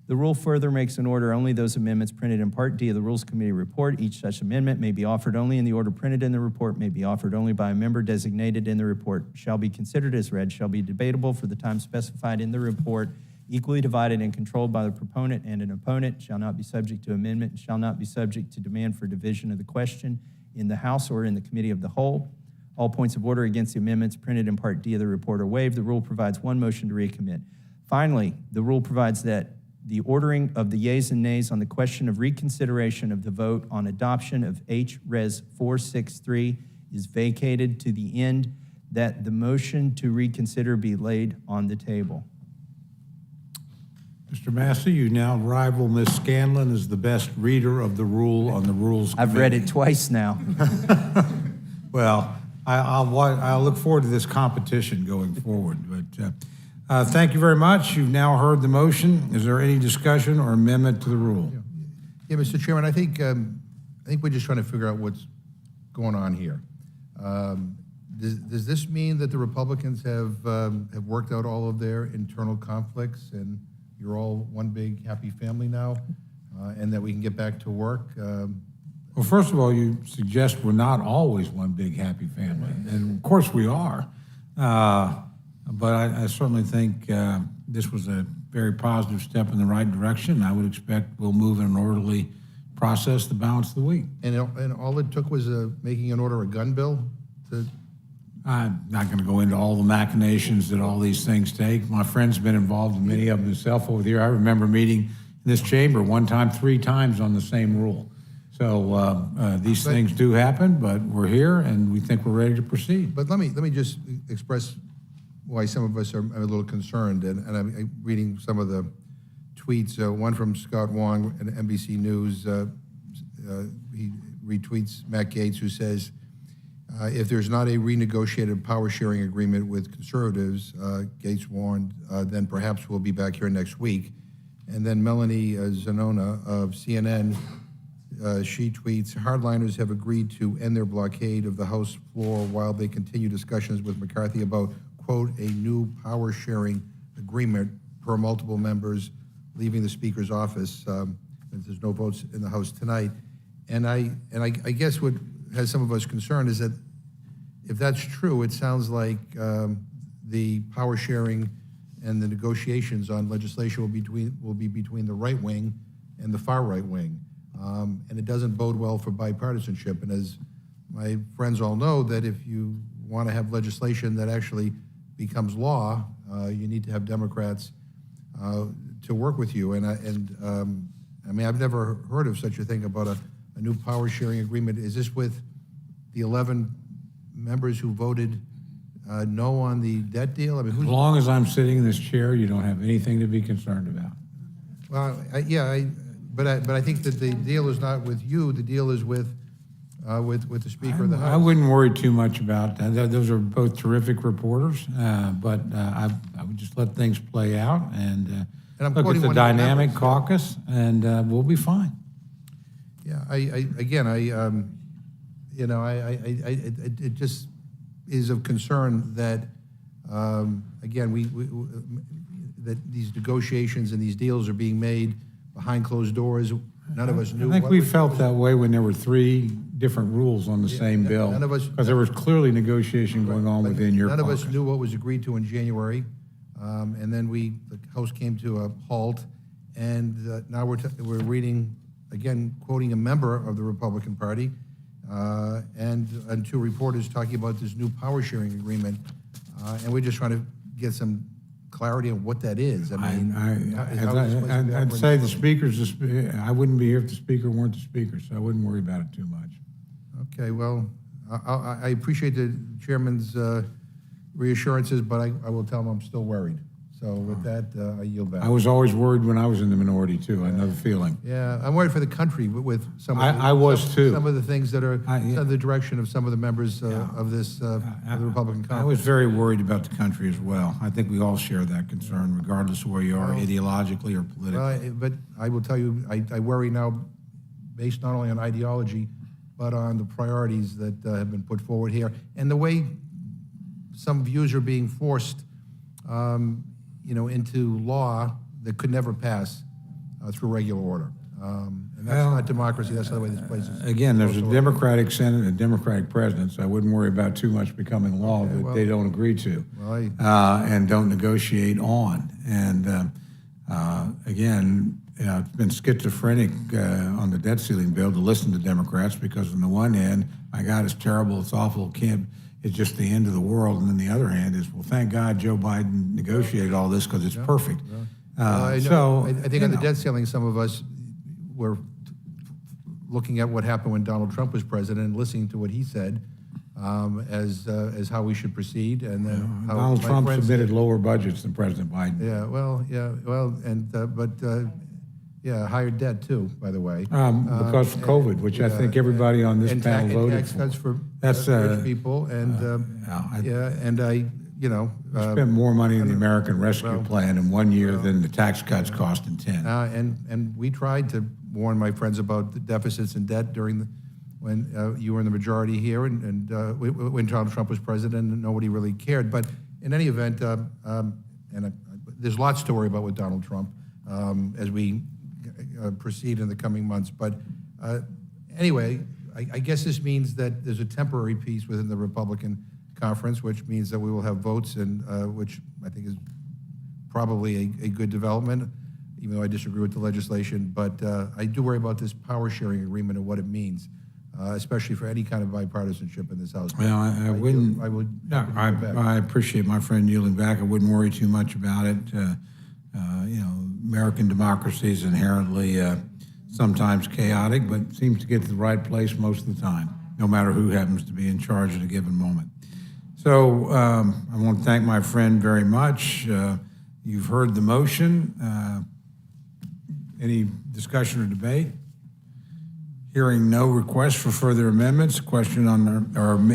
The rule further makes an order only those amendments printed in Part D of the Rules Committee report. Each such amendment may be offered only in the order printed in the report, may be offered only by a member designated in the report, shall be considered as read, shall be debatable for the time specified in the report, equally divided and controlled by the proponent and an opponent, shall not be subject to amendment, and shall not be subject to demand for division of the question in the House or in the Committee of the Whole. All points of order against the amendments printed in Part D of the report are waived. The rule provides one motion to recommit. Finally, the rule provides that the ordering of the yeas and nays on the question of reconsideration of the vote on adoption of H.Res. 463 is vacated to the end that the motion to reconsider be laid on the table. Mr. Massey, you now rival Ms. Scanlon as the best reader of the rule on the Rules Committee. I've read it twice now. Well, I'll look forward to this competition going forward. But thank you very much. You've now heard the motion. Is there any discussion or amendment to the rule? Yeah, Mr. Chairman, I think we're just trying to figure out what's going on here. Does this mean that the Republicans have worked out all of their internal conflicts and you're all one big happy family now, and that we can get back to work? Well, first of all, you suggest we're not always one big happy family, and of course we are. But I certainly think this was a very positive step in the right direction. I would expect we'll move in an orderly process the balance of the week. And all it took was making an order a gun bill to. I'm not going to go into all the machinations that all these things take. My friend's been involved in many of them himself over the year. I remember meeting in this chamber one time, 3 times on the same rule. So these things do happen, but we're here and we think we're ready to proceed. But let me just express why some of us are a little concerned. And I'm reading some of the tweets. One from Scott Wong at NBC News. He retweets Matt Gaetz, who says, if there's not a renegotiated power sharing agreement with conservatives, Gaetz warned, then perhaps we'll be back here next week. And then Melanie Zanona of CNN, she tweets, hardliners have agreed to end their blockade of the House floor while they continue discussions with McCarthy about, quote, a new power sharing agreement per multiple members leaving the Speaker's office. There's no votes in the House tonight. And I guess what has some of us concerned is that if that's true, it sounds like the power sharing and the negotiations on legislation will be between the right wing and the far right wing. And it doesn't bode well for bipartisanship. And as my friends all know, that if you want to have legislation that actually becomes law, you need to have Democrats to work with you. I mean, I've never heard of such a thing about a new power sharing agreement. Is this with the 11 members who voted no on the debt deal? I mean, As long as I'm sitting in this chair, you don't have anything to be concerned about. Well, but I think that the deal is not with you. The deal is with the Speaker of the House. I wouldn't worry too much about that. Those are both terrific reporters, but I would just let things play out and I'm look quoting at the one of the dynamic members. caucus, and we'll be fine. Yeah, it just is of concern that, again, that these negotiations and these deals are being made behind closed doors. None of us knew. I think what we was- felt that way when there were 3 different rules on the same bill, none of us- because there was clearly negotiation going on within your None of caucus. us knew what was agreed to in January, and then the House came to a halt, and now we're reading, again, quoting a member of the Republican Party, and 2 reporters talking about this new power sharing agreement, and we're just trying to get some clarity on what that is. I mean, I'd say the speaker's, I wouldn't be here if the speaker weren't the speaker, so I wouldn't worry about it too much. Okay, well, I appreciate the chairman's reassurances, but I will tell him I'm still worried. So with that, I yield back. I was always worried when I was in the minority, too. I know the feeling. Yeah, I'm worried for the country with some of the, I was, too. Some of the things that are in the direction of some of the members of this of the Republican I Congress. was very worried about the country as well. I think we all share that concern, regardless of where you are ideologically or politically. Well, but I will tell you, I worry now, based not only on ideology, but on the priorities that have been put forward here, and the way some views are being forced, into law that could never pass through regular order. And that's not democracy. That's not the way this place is. Again, there's a supposed to work. Democratic Senate and a Democratic President, so I wouldn't worry about too much becoming law that they don't agree to and don't negotiate on. And again, it's been schizophrenic on the debt ceiling bill to listen to Democrats because on the one hand, my God, it's terrible, it's awful, it's just the end of the world. And then the other hand is, well, thank God Joe Biden negotiated all this because it's perfect. I think on the debt ceiling, some of us were looking at what happened when Donald Trump was president and listening to what he said as how we should proceed. And then how Donald my Trump friends submitted lower budgets than President Biden. Higher debt too, by the way. Because of COVID, which I think everybody on this panel voted tax cuts for That's rich people, and spent more money in the American Rescue Plan in 1 year than the tax cuts cost in 10. and we tried to warn my friends about the deficits and debt when you were in the majority here, and when Donald Trump was president, and nobody really cared. But in any event, there's lots to worry about with Donald Trump as we proceed in the coming months. But anyway, I guess this means that there's a temporary peace within the Republican conference, which means that we will have votes, and which I think is probably a good development, even though I disagree with the legislation. But I do worry about this power sharing agreement and what it means, especially for any kind of bipartisanship in this House. Well, I appreciate my friend yielding back. I wouldn't worry too much about it. American democracy is inherently sometimes chaotic, but seems to get to the right place most of the time, no matter who happens to be in charge at a given moment. So I want to thank my friend very much. You've heard the motion. Any discussion or debate? Hearing no request for further amendments, or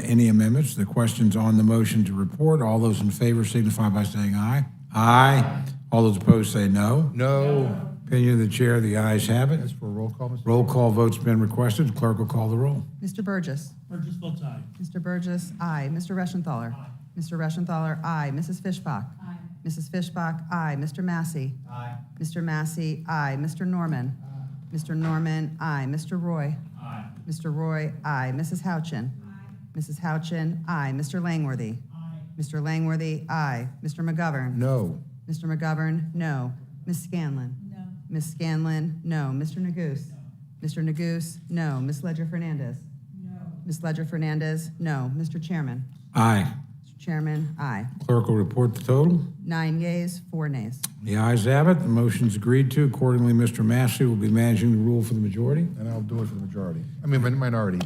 any amendments, the question's on the motion to report. All those in favor signify by saying aye. Aye. All those opposed say no. No. Opinion of the chair, the ayes have it. As for a roll call, Mr. Roll call vote's been requested. The clerk will call the roll. Mr. Burgess. Burgess votes aye. Mr. Burgess, aye. Mr. Reschenthaler. Aye. Mr. Reschenthaler, aye. Mrs. Fischbach. Aye. Mrs. Fischbach, aye. Mr. Massey. Aye. Mr. Massey, aye. Mr. Norman. Aye. Mr. Norman, aye. Mr. Roy. Aye. Mr. Roy, aye. Mrs. Houchin. Aye. Mrs. Houchin, aye. Mr. Langworthy. Aye. Mr. Langworthy, aye. Mr. McGovern. No. Mr. McGovern, no. Ms. Scanlon. No. Ms. Scanlon, no. Mr. Neguse. No. Mr. Neguse, no. Ms. Ledger-Fernandez. No. Ms. Ledger-Fernandez, no. Mr. Chairman. Aye. Mr. Chairman, aye. Clerk will report the total. 9 yeas, 4 nays. The ayes have it. The motion's agreed to. Accordingly, Mr. Massey will be managing the rule for the majority. And I'll do it for the majority. I mean, minority.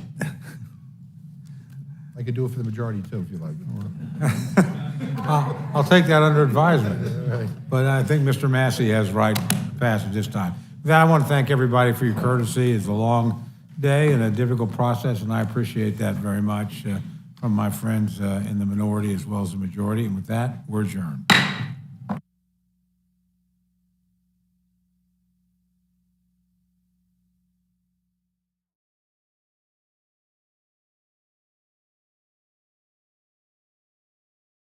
I could do it for the majority, too, if you like. I'll take that under advisement. Right. But I think Mr. Massey has right passage this time. With that, I want to thank everybody for your courtesy. It's a long day and a difficult process, and I appreciate that very much from my friends in the minority as well as the majority. And with that, we're adjourned.